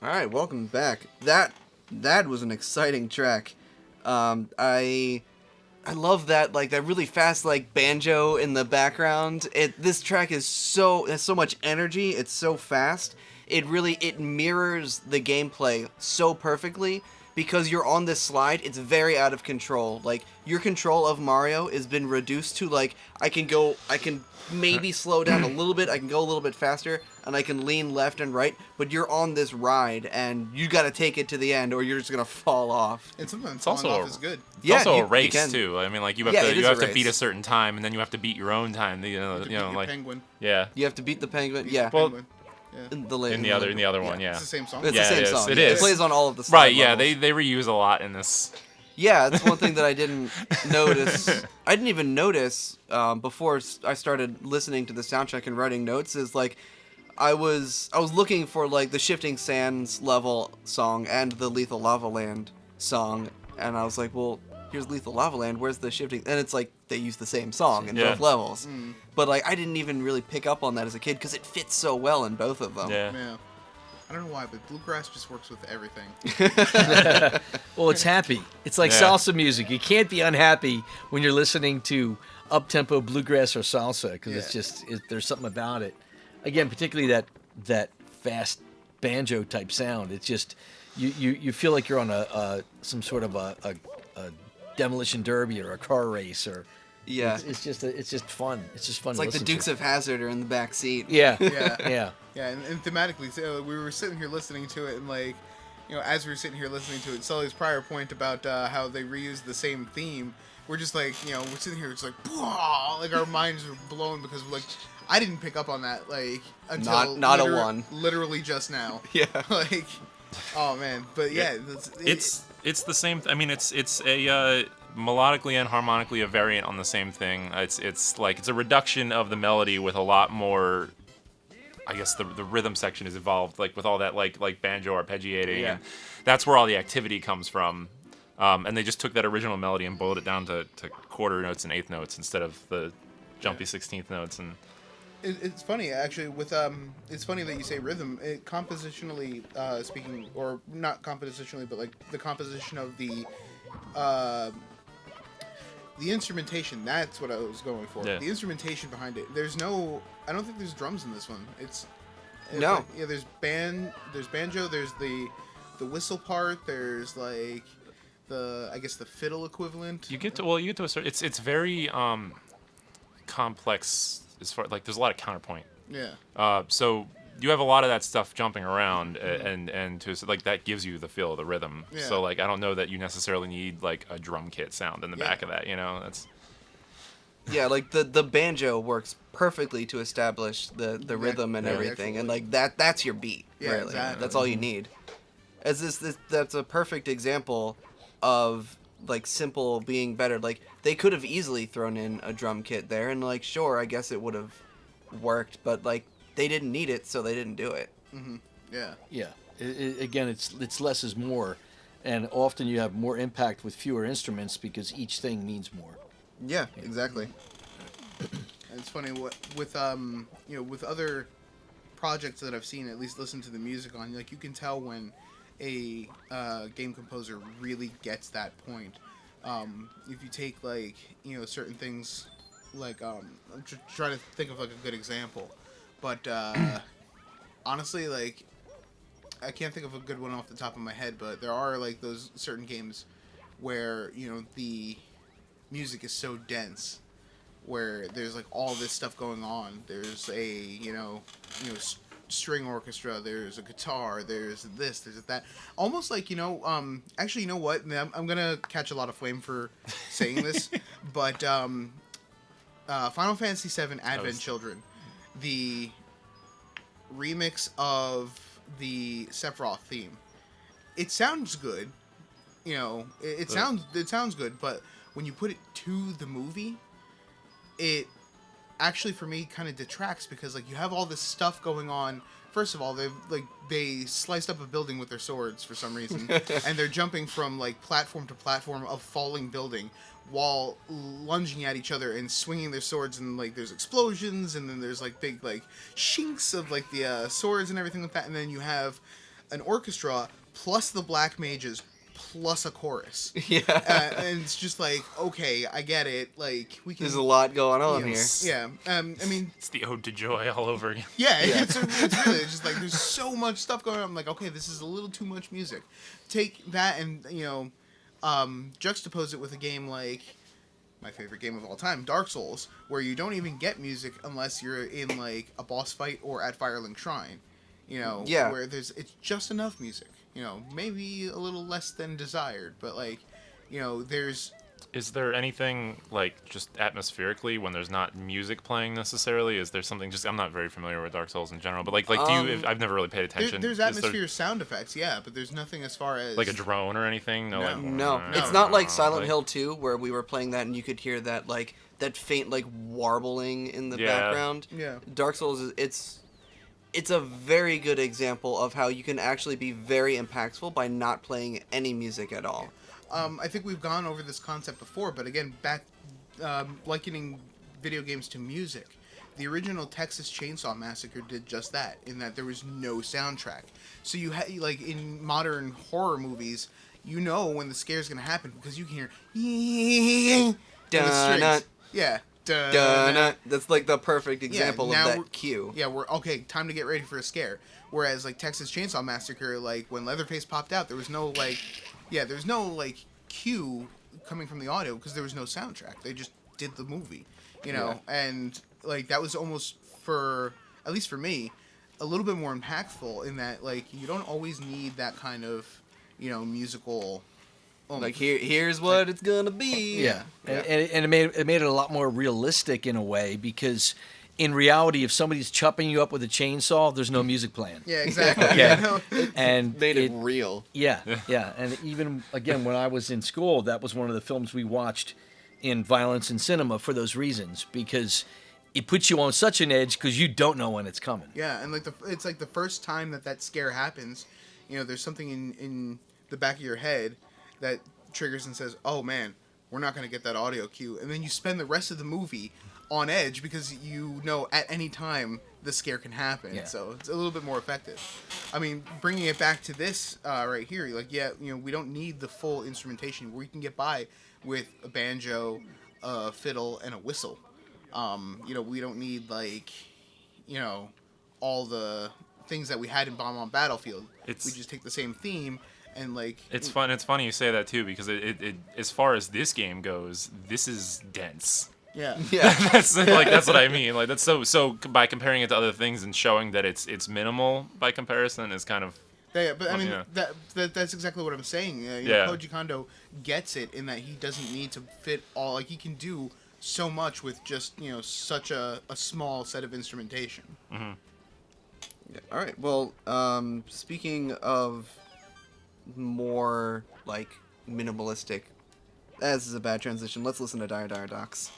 All right, welcome back. That was an exciting track. I love that, like that really fast like banjo in the background. This track has so much energy. It's so fast, it mirrors the gameplay so perfectly because you're on this slide. It's very out of control. Like your control of Mario has been reduced to like I can maybe slow down a little bit, I can go a little bit faster, and I can lean left and right, but you're on this ride and you got to take it to the end or you're just going to fall off. And sometimes It's falling also off is good. It's also you- a you race can. too. I mean, like you Yeah, have it to is a beat a race. certain time, and then you have to beat your own time. You know, Your like penguin. yeah. You have to beat the penguin. Yeah. Well, Penguin. Yeah. in In the other one, yeah. It's the same song. It's Yeah, the same it is. song. It yeah. is. It plays on all of the Right, slide yeah, levels. they reuse a lot in this. Yeah, that's one thing that I didn't notice. I didn't even notice before I started listening to the soundtrack and writing notes. Is like I was looking for like the Shifting Sands level song and the Lethal Lava Land song, and I was like, well, here's Lethal Lava Land. Where's the Shifting? And it's like they use the same song in Yeah. both levels. But like I didn't even really pick up on that as a kid because it fits so well in both of them. Yeah. Yeah. I don't know why, but bluegrass just works with everything. Well, it's happy. It's like Yeah. salsa music. You can't be unhappy when you're listening to up-tempo bluegrass or salsa because it's Yeah. just there's something about it. Again, particularly that fast banjo type sound. It's just you feel like you're on a some sort of a demolition derby or a car race or Yeah. it's just fun. It's just fun. It's to like the listen Dukes to. of Hazzard are in the back seat. Yeah. Yeah. Yeah. Yeah, and thematically, so we were sitting here listening to it, and like, you know, as we were sitting here listening to it, Sully's prior point about how they reused the same theme, we're just like, you know, we're sitting here, it's like, like our minds were blown because like, I didn't pick up on that like until Not a one. literally just now. Yeah. Like, oh man, but yeah, It's the same. I mean, it's a melodically and harmonically a variant on the same thing. It's like it's a reduction of the melody with a lot more. I guess the rhythm section is evolved, like with all that like banjo arpeggiating, Yeah. and that's where all the activity comes from. And they just took that original melody and boiled it down to quarter notes and eighth notes instead of the jumpy 16th notes. And it's funny actually with it's funny that you say rhythm. Compositionally speaking, or not compositionally, but like the composition of the instrumentation. That's what I was going for. Yeah. The instrumentation behind it. I don't think there's drums in this one. It's No. like, yeah, there's banjo, there's the whistle part, there's like I guess the fiddle equivalent. you get to a certain. It's very complex as far like there's a lot of counterpoint. Yeah. So you have a lot of that stuff jumping around, and so like that gives you the feel of the rhythm. Yeah. So like I don't know that you necessarily need like a drum kit sound in the back Yeah. of that. You know, that's Yeah, like the banjo works perfectly to establish the rhythm and yeah, everything, and actually. like that's your beat. Yeah, really. exactly. That's all you need. As that's a perfect example of like simple being better. Like they could have easily thrown in a drum kit there, and like sure, I guess it would have worked, but like they didn't need it, so they didn't do it. Yeah. Yeah. Again, it's less is more, and often you have more impact with fewer instruments because each thing means more. Yeah, exactly. And it's funny with you know, with other projects that I've seen, at least listen to the music on, like you can tell when a game composer really gets that point. If you take like, you know, certain things like I'm trying to think of like a good example, but honestly, like I can't think of a good one off the top of my head, but there are like those certain games where, you know, the music is so dense where there's like all this stuff going on. There's a you know string orchestra, there's a guitar, there's this, there's that, almost like, you know, actually, you know what, I'm gonna catch a lot of flame for saying this, but Final Fantasy VII Advent Children, the remix of the Sephiroth theme, it sounds good, you know, it sounds good, but when you put it to the movie, it actually for me kind of detracts, because like you have all this stuff going on. First of all, they sliced up a building with their swords for some reason, and they're jumping from like platform to platform of falling building while lunging at each other and swinging their swords, and like there's explosions, and then there's like big like shinks of like the swords and everything like that, and then you have an orchestra plus the black mages plus a chorus. Yeah. And it's just like, okay, I get it. Like, we can. There's a lot going on here. Yeah. I mean, It's the Ode to Joy all over again. yeah, it's really it's just like there's so much stuff going on. I'm like, okay, this is a little too much music. Take that and juxtapose it with a game like my favorite game of all time, Dark Souls, where you don't even get music unless you're in like a boss fight or at Firelink Shrine. Yeah. Where it's just enough music. Maybe a little less than desired, but like, there's. Is there anything like just atmospherically when there's not music playing necessarily? Is there something just I'm not very familiar with Dark Souls in general, but like do you? I've never really paid attention. There's Is there, atmosphere sound effects, yeah, but there's nothing as far as like a drone or anything. No, like, No, it's not like Silent Hill 2 where we were playing that and you could hear that like that faint like warbling in the background. Yeah. Dark Souls it's a very good example of how you can actually be very impactful by not playing any music at all. I think we've gone over this concept before, but again, back likening video games to music. The original Texas Chainsaw Massacre did just that, in that there was no soundtrack. So you had, like, in modern horror movies, when the scare's gonna happen because you can hear in the strings. Yeah. That's like the perfect example of that cue. Yeah, we're okay. Time to get ready for a scare. Whereas like Texas Chainsaw Massacre, like when Leatherface popped out, there was no there's no like cue coming from the audio because there was no soundtrack. They just did the movie, and like that was almost at least for me, a little bit more impactful in that like you don't always need that kind of musical. Like here's what it's gonna be. Yeah. And it made it a lot more realistic in a way because in reality, if somebody's chopping you up with a chainsaw, there's no music playing. Yeah, exactly. Yeah. And Made it real. Yeah. And even again, when I was in school, that was one of the films we watched in Violence in Cinema for those reasons because it puts you on such an edge because you don't know when it's coming. Yeah, and like it's like the first time that scare happens, there's something in the back of your head that triggers and says, "Oh man, we're not going to get that audio cue," and then you spend the rest of the movie on edge because at any time the scare can happen. Yeah. So it's a little bit more effective. I mean, bringing it back to this right here, like we don't need the full instrumentation. We can get by with a banjo, a fiddle, and a whistle. We don't need like all the things that we had in Bomb on Battlefield. We just take the same theme. And like it's fun. It's funny you say that too because it as far as this game goes, this is dense. Yeah. that's what I mean. Like that's so by comparing it to other things and showing that it's minimal by comparison is kind of. Yeah, but I mean that's exactly what I'm saying. Koji Kondo gets it in that he doesn't need to fit all. Like he can do so much with just such a small set of instrumentation. Mm-hmm. Yeah. All right. Well, speaking of more like minimalistic. This is a bad transition. Let's listen to Dire Dire Docks.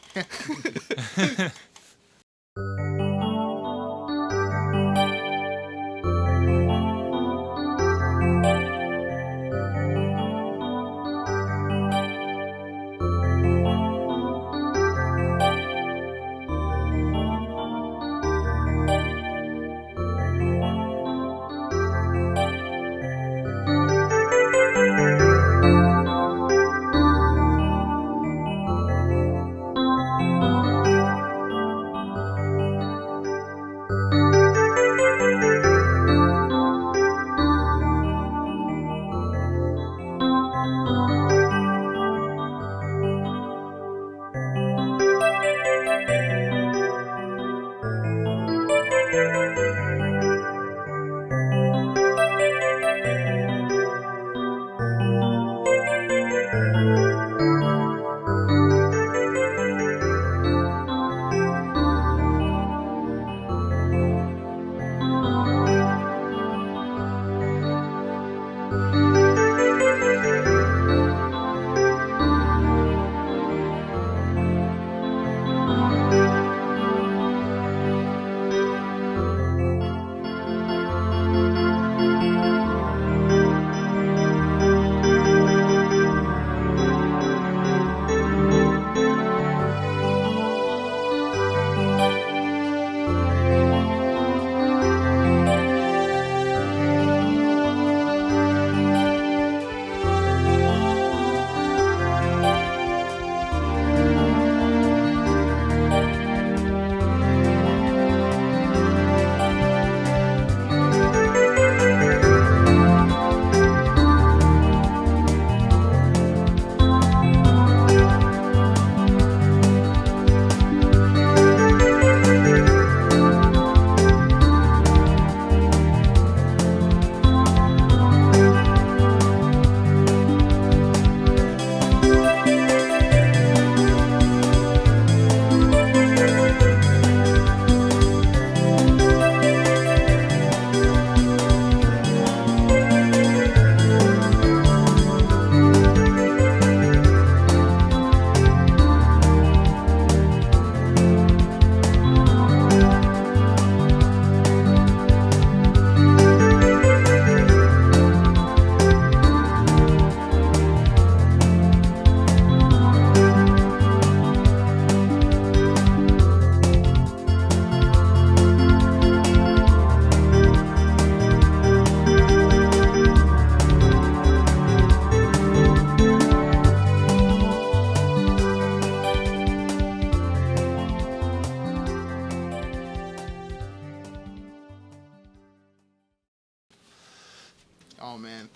Oh man.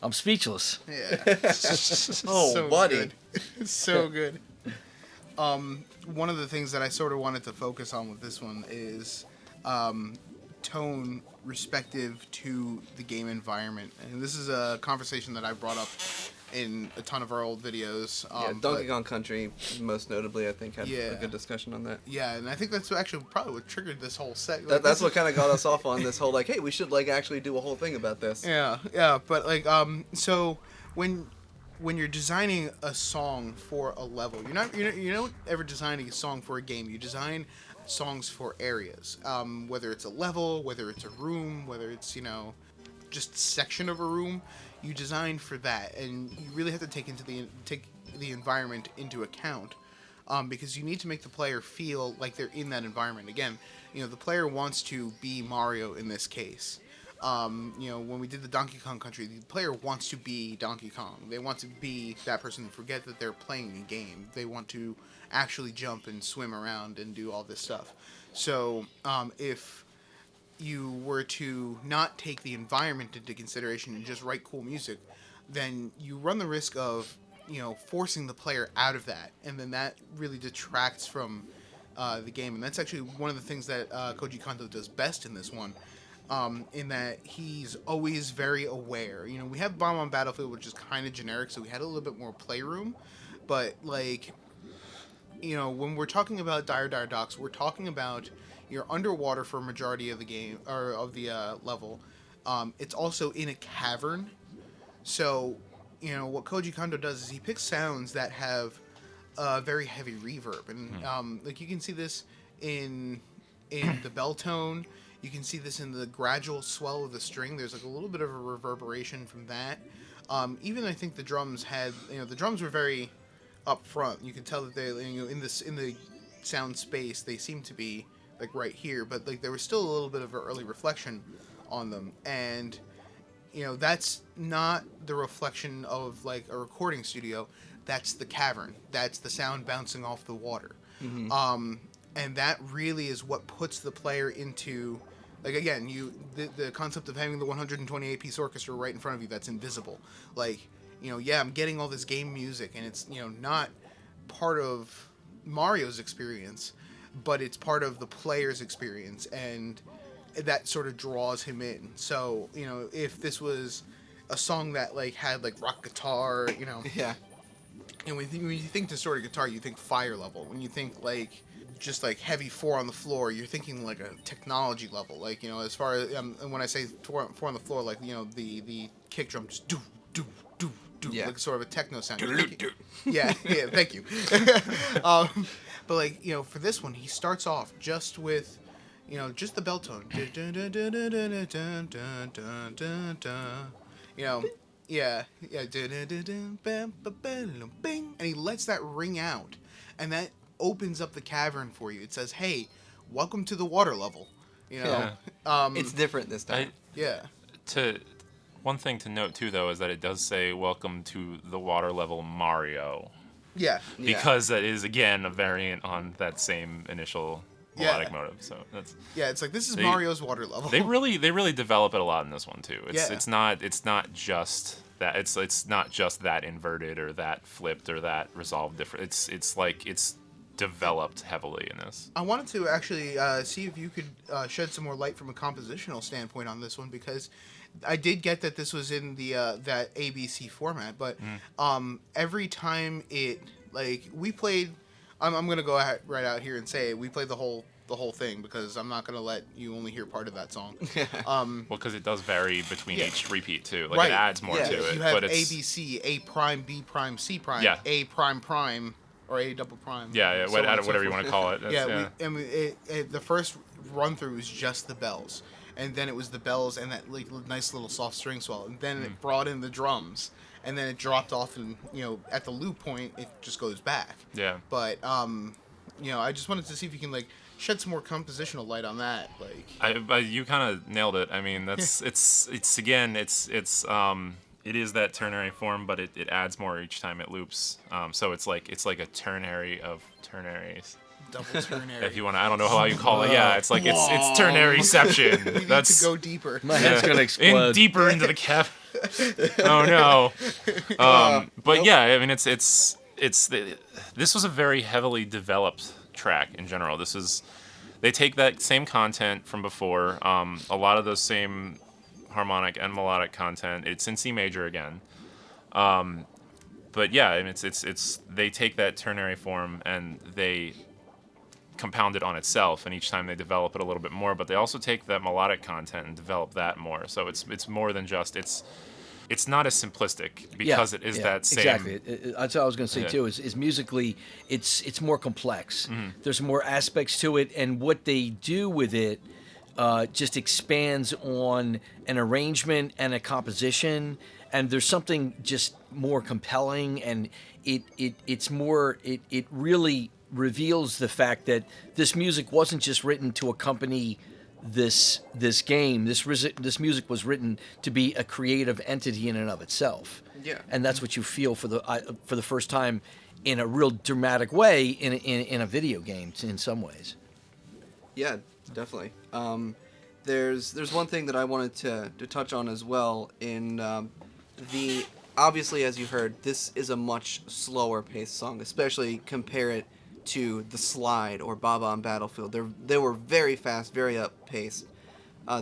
I'm speechless. Yeah. Oh, buddy. Good. So good. One of the things that I sort of wanted to focus on with this one is tone respective to the game environment. And this is a conversation that I brought up in a ton of our old videos. Donkey Kong Country, most notably, I think, had Yeah. a good discussion on that. Yeah, and I think that's actually probably what triggered this whole set. Like, That's what kind of got us off on this whole, like, hey, we should, like, actually do a whole thing about this. Yeah, but like, so when you're designing a song for a level, you don't ever design a song for a game. You design songs for areas, whether it's a level, whether it's a room, whether it's just section of a room. You design for that, and you really have to take the environment into account, because you need to make the player feel like they're in that environment. Again, the player wants to be Mario in this case. When we did the Donkey Kong Country, the player wants to be Donkey Kong. They want to be that person and forget that they're playing a game. They want to actually jump and swim around and do all this stuff. So, if you were to not take the environment into consideration and just write cool music, then you run the risk of, forcing the player out of that. And then that really detracts from the game. And that's actually one of the things that Koji Kondo does best in this one. In that he's always very aware. We have Bomb on Battlefield, which is kind of generic, so we had a little bit more playroom. But, like, when we're talking about Dire Dire Docks, we're talking about you're underwater for a majority of the game, or of the level. It's also in a cavern. So, what Koji Kondo does is he picks sounds that have very heavy reverb. And, like, you can see this in the bell tone. You can see this in the gradual swell of the string. There's like a little bit of a reverberation from that. Even I think the drums had, the drums were very up front. You can tell that they, in the sound space, they seem to be like right here, but like there was still a little bit of an early reflection on them. And, that's not the reflection of like a recording studio. That's the cavern. That's the sound bouncing off the water. Mm-hmm. And that really is what puts the player into, like, again, the concept of having the 128-piece orchestra right in front of you that's invisible. Like, I'm getting all this game music, and it's, not part of Mario's experience, but it's part of the player's experience, and that sort of draws him in. So, if this was a song that, like, had, like, rock guitar, Yeah. And when you think distorted guitar, you think Fire level. When you think, like, just like heavy 4 on the floor, you're thinking like a technology level, like, as far as when I say 4 on the floor, like, the kick drum just do do do do, like sort of a techno sound. Yeah, thank you. But like, for this one, he starts off just with, just the bell tone. And he lets that ring out, and that opens up the cavern for you. It says, "Hey, welcome to the water level." Yeah. It's different this time. One thing to note too, though, is that it does say "Welcome to the water level, Mario," Yeah. because that is again a variant on that same initial melodic motive. So that's it's like this is Mario's water level. they really develop it a lot in this one too. Yeah. It's not just that it's not just that inverted or that flipped or that resolved different. It's like it's developed heavily in this. I wanted to actually see if you could shed some more light from a compositional standpoint on this one, because I did get that this was in the that ABC format, but every time it, like, we played, I'm gonna go right out here and say we played the whole thing, because I'm not gonna let you only hear part of that song. Well, because it does vary between each repeat too. Like Right. it adds more to it. You have but A, it's, B, C, A prime, B prime, C prime, Yeah. A prime prime, or A double prime. yeah, so on and so whatever you forth. want to call it. That's, The first run through was just the bells, and then it was the bells and that like nice little soft string swell, and then it brought in the drums, and then it dropped off, and at the loop point it just goes back. Yeah. But I just wanted to see if you can like shed some more compositional light on that. Like, You kind of nailed it. I mean, that's it is that ternary form, but it adds more each time it loops. So it's like a ternary of ternaries. Double ternary. If you want to, I don't know how you call it. Yeah, it's like it's ternaryception. You need That's to go deeper. My head's gonna explode. deeper into the cap. Oh no. But yeah, I mean this was a very heavily developed track in general. They take that same content from before, a lot of those same harmonic and melodic content. It's in C major again. But yeah, I mean, it's they take that ternary form and they compound it on itself, and each time they develop it a little bit more. But they also take that melodic content and develop that more. So it's more than just it's not as simplistic because it is that same. Exactly. That's what I was going to say Yeah. too. Is musically, it's more complex. Mm-hmm. There's more aspects to it, and what they do with it just expands on an arrangement and a composition. And there's something just more compelling, and it really reveals the fact that this music wasn't just written to accompany this game. This music was written to be a creative entity in and of itself. Yeah. And that's what you feel for the first time in a real dramatic way in a video game in some ways. Yeah, definitely. There's one thing that I wanted to touch on as well. Obviously, as you heard, this is a much slower paced song, especially compare it to The Slide or Baba on Battlefield. They were very fast, very up paced.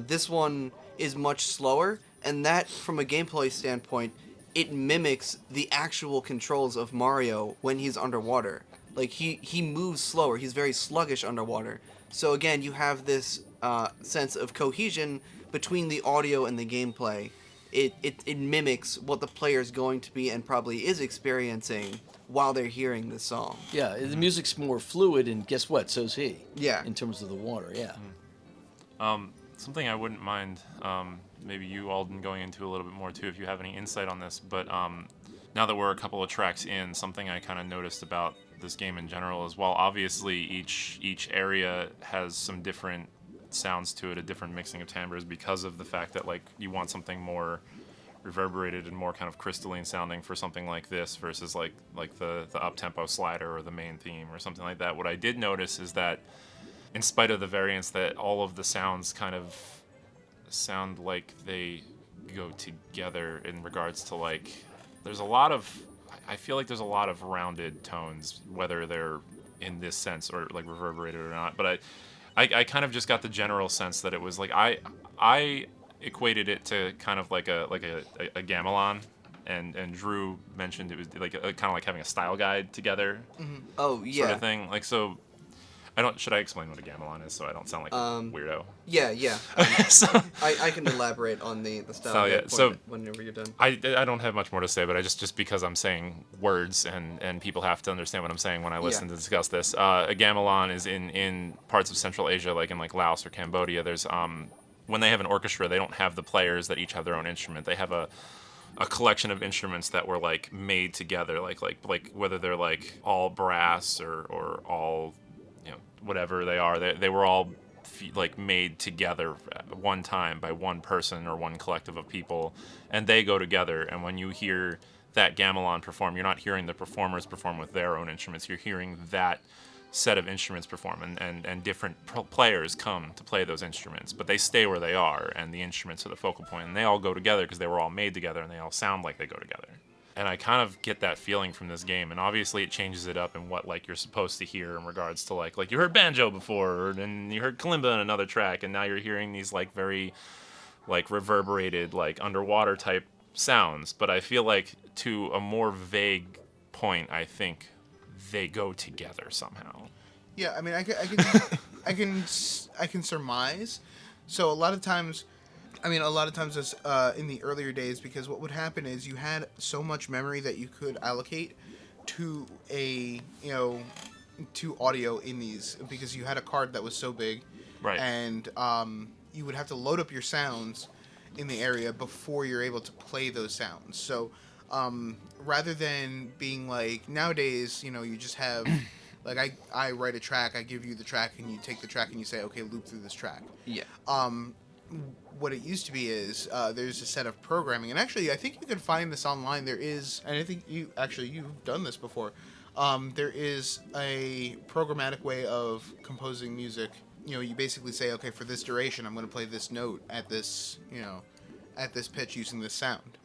This one is much slower, and that, from a gameplay standpoint, it mimics the actual controls of Mario when he's underwater. Like, he moves slower. He's very sluggish underwater. So again, you have this sense of cohesion between the audio and the gameplay. It mimics what the player's going to be and probably is experiencing while they're hearing the song. Yeah, the music's more fluid, and guess what? So's he. Yeah. In terms of the water, yeah. Something I wouldn't mind, maybe you, Alden, going into a little bit more too, if you have any insight on this. But now that we're a couple of tracks in, something I kind of noticed about this game in general is, while obviously each area has some different sounds to it, a different mixing of timbres, because of the fact that like you want something more reverberated and more kind of crystalline sounding for something like this versus like the up-tempo slider or the main theme or something like that. What I did notice is that, in spite of the variance, that all of the sounds kind of sound like they go together in regards to like I feel like there's a lot of rounded tones, whether they're in this sense or like reverberated or not. But I kind of just got the general sense that it was like I equated it to kind of like a gamelan, and Drew mentioned it was like kind of like having a style guide together. Oh, yeah. Sort of thing. Like, so should I explain what a gamelan is so I don't sound like a weirdo? Yeah. So, I can elaborate on the style yeah, point so whenever you're done. I don't have much more to say, but I just because I'm saying words and people have to understand what I'm saying when I listen to discuss this. A gamelan is in parts of Central Asia, like in like Laos or Cambodia. There's when they have an orchestra, they don't have the players that each have their own instrument. They have a collection of instruments that were like made together, like whether they're like all brass or all, you know, whatever they are. They were all like made together at one time by one person or one collective of people, and they go together. And when you hear that gamelan perform, you're not hearing the performers perform with their own instruments. You're hearing that set of instruments perform, and different players come to play those instruments, but they stay where they are, and the instruments are the focal point, and they all go together because they were all made together, and they all sound like they go together. And I kind of get that feeling from this game, and obviously it changes it up in what like you're supposed to hear in regards to like you heard banjo before, and you heard kalimba in another track, and now you're hearing these like very like reverberated like underwater type sounds. But I feel like to a more vague point, I think they go together somehow. Yeah, I mean, I can surmise. So a lot of times as, in the earlier days, because what would happen is you had so much memory that you could allocate to to audio in these, because you had a card that was so big, Right. And you would have to load up your sounds in the area before you're able to play those sounds. So rather than being like nowadays, you just have like I write a track, I give you the track, and you take the track and you say, okay, loop through this track. Yeah. What it used to be is there's a set of programming, and actually I think you can find this online. There is, and I think you've done this before. there is a programmatic way of composing music. You basically say, okay, for this duration, I'm going to play this note at this, at this pitch using this sound.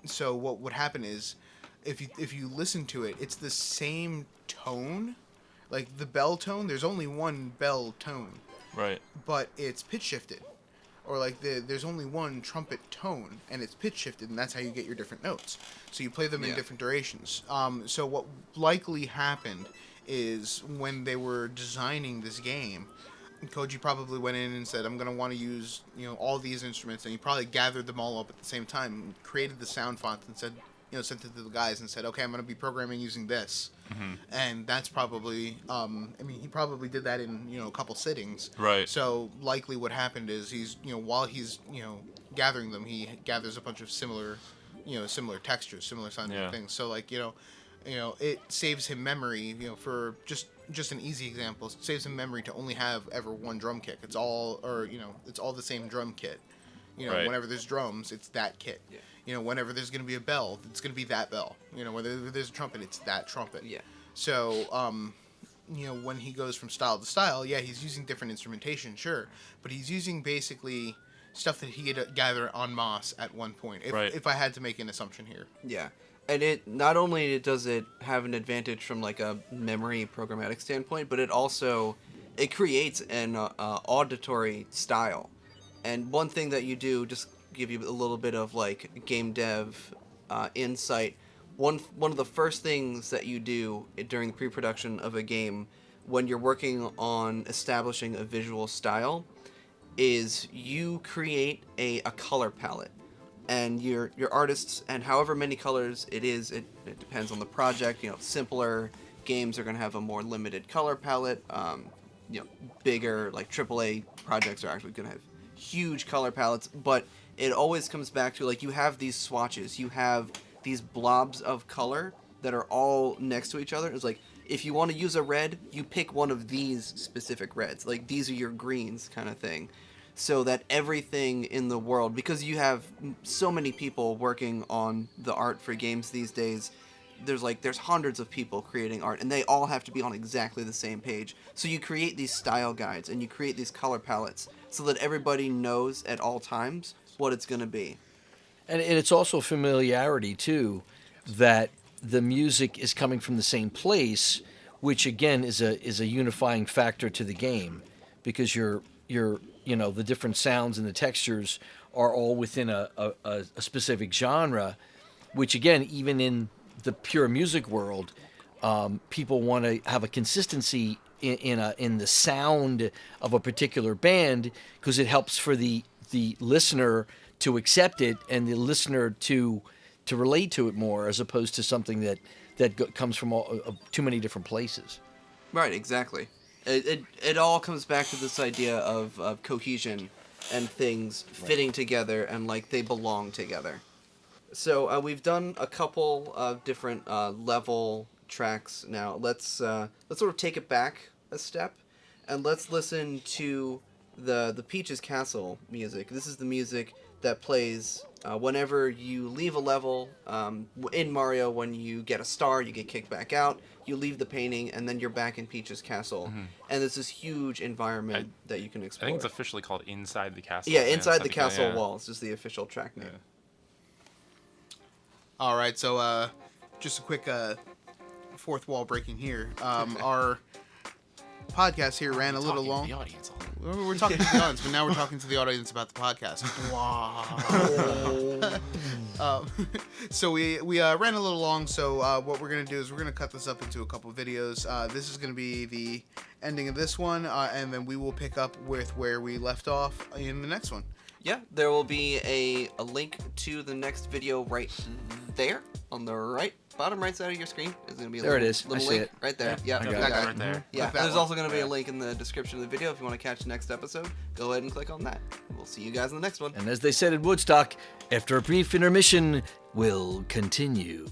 So what would happen is, if you listen to it, it's the same tone, like the bell tone. There's only one bell tone, Right. but it's pitch shifted, or like there's only one trumpet tone and it's pitch shifted, and that's how you get your different notes. So you play them in different durations. So what likely happened is when they were designing this game, Koji probably went in and said, I'm going to want to use all these instruments, and he probably gathered them all up at the same time, created the sound font, and said, sent it to the guys and said, okay, I'm going to be programming using this. And that's probably, he probably did that in, a couple sittings. Right. So likely what happened is he's, while he's, gathering them, he gathers a bunch of similar textures, similar sounding things. So like, it saves him memory, for just an easy example, it saves him memory to only have ever one drum kit. It's all the same drum kit. Right. Whenever there's drums, it's that kit. Yeah. Whenever there's going to be a bell, it's going to be that bell. Whether there's a trumpet, it's that trumpet. Yeah. So, when he goes from style to style, yeah, he's using different instrumentation, sure, but he's using basically stuff that he had gathered en masse at one point. If I had to make an assumption here. Yeah. And it not only does it have an advantage from like a memory programmatic standpoint, but it creates an auditory style. And one thing that you do, just give you a little bit of like game dev insight. One of the first things that you do during the pre-production of a game, when you're working on establishing a visual style, is you create a color palette. And your artists, and however many colors it is, it depends on the project. Simpler games are going to have a more limited color palette. Bigger, like AAA projects are actually going to have huge color palettes. But it always comes back to, like, you have these swatches. You have these blobs of color that are all next to each other. It's like, if you want to use a red, you pick one of these specific reds. Like, these are your greens kind of thing. So that everything in the world, because you have so many people working on the art for games these days, there's hundreds of people creating art, and they all have to be on exactly the same page. So you create these style guides, and you create these color palettes, so that everybody knows at all times what it's going to be. And it's also familiarity, too, that the music is coming from the same place, which, again, is a unifying factor to the game, because you're the different sounds and the textures are all within a specific genre, which, again, even in the pure music world, people want to have a consistency in the sound of a particular band, because it helps for the listener to accept it and the listener to relate to it more, as opposed to something that comes from too many different places. Right, exactly. It all comes back to this idea of cohesion and things fitting together and like they belong together. So we've done a couple of different level tracks now. Let's sort of take it back a step and let's listen to the Peach's Castle music. This is the music that plays whenever you leave a level. In Mario, when you get a star, you get kicked back out. You leave the painting, and then you're back in Peach's Castle. Mm-hmm. And there's this huge environment that you can explore. I think it's officially called Inside the Castle. Yeah, Inside the Castle Walls is the official track name. Yeah. All right, so just a quick fourth wall breaking here. Our podcast here ran a little long. The audience. We're talking to the audience, but now we're talking to the audience about the podcast. Wow. So we ran a little long, so what we're going to do is we're going to cut this up into a couple of videos. This is going to be the ending of this one, and then we will pick up with where we left off in the next one. Yeah, there will be a link to the next video right there on the bottom right side of your screen. Is going to be a little link right there. Yeah, I got it right there. Yeah, there's also going to be a link in the description of the video if you want to catch the next episode. Go ahead and click on that. We'll see you guys in the next one. And as they said in Woodstock, after a brief intermission, we'll continue.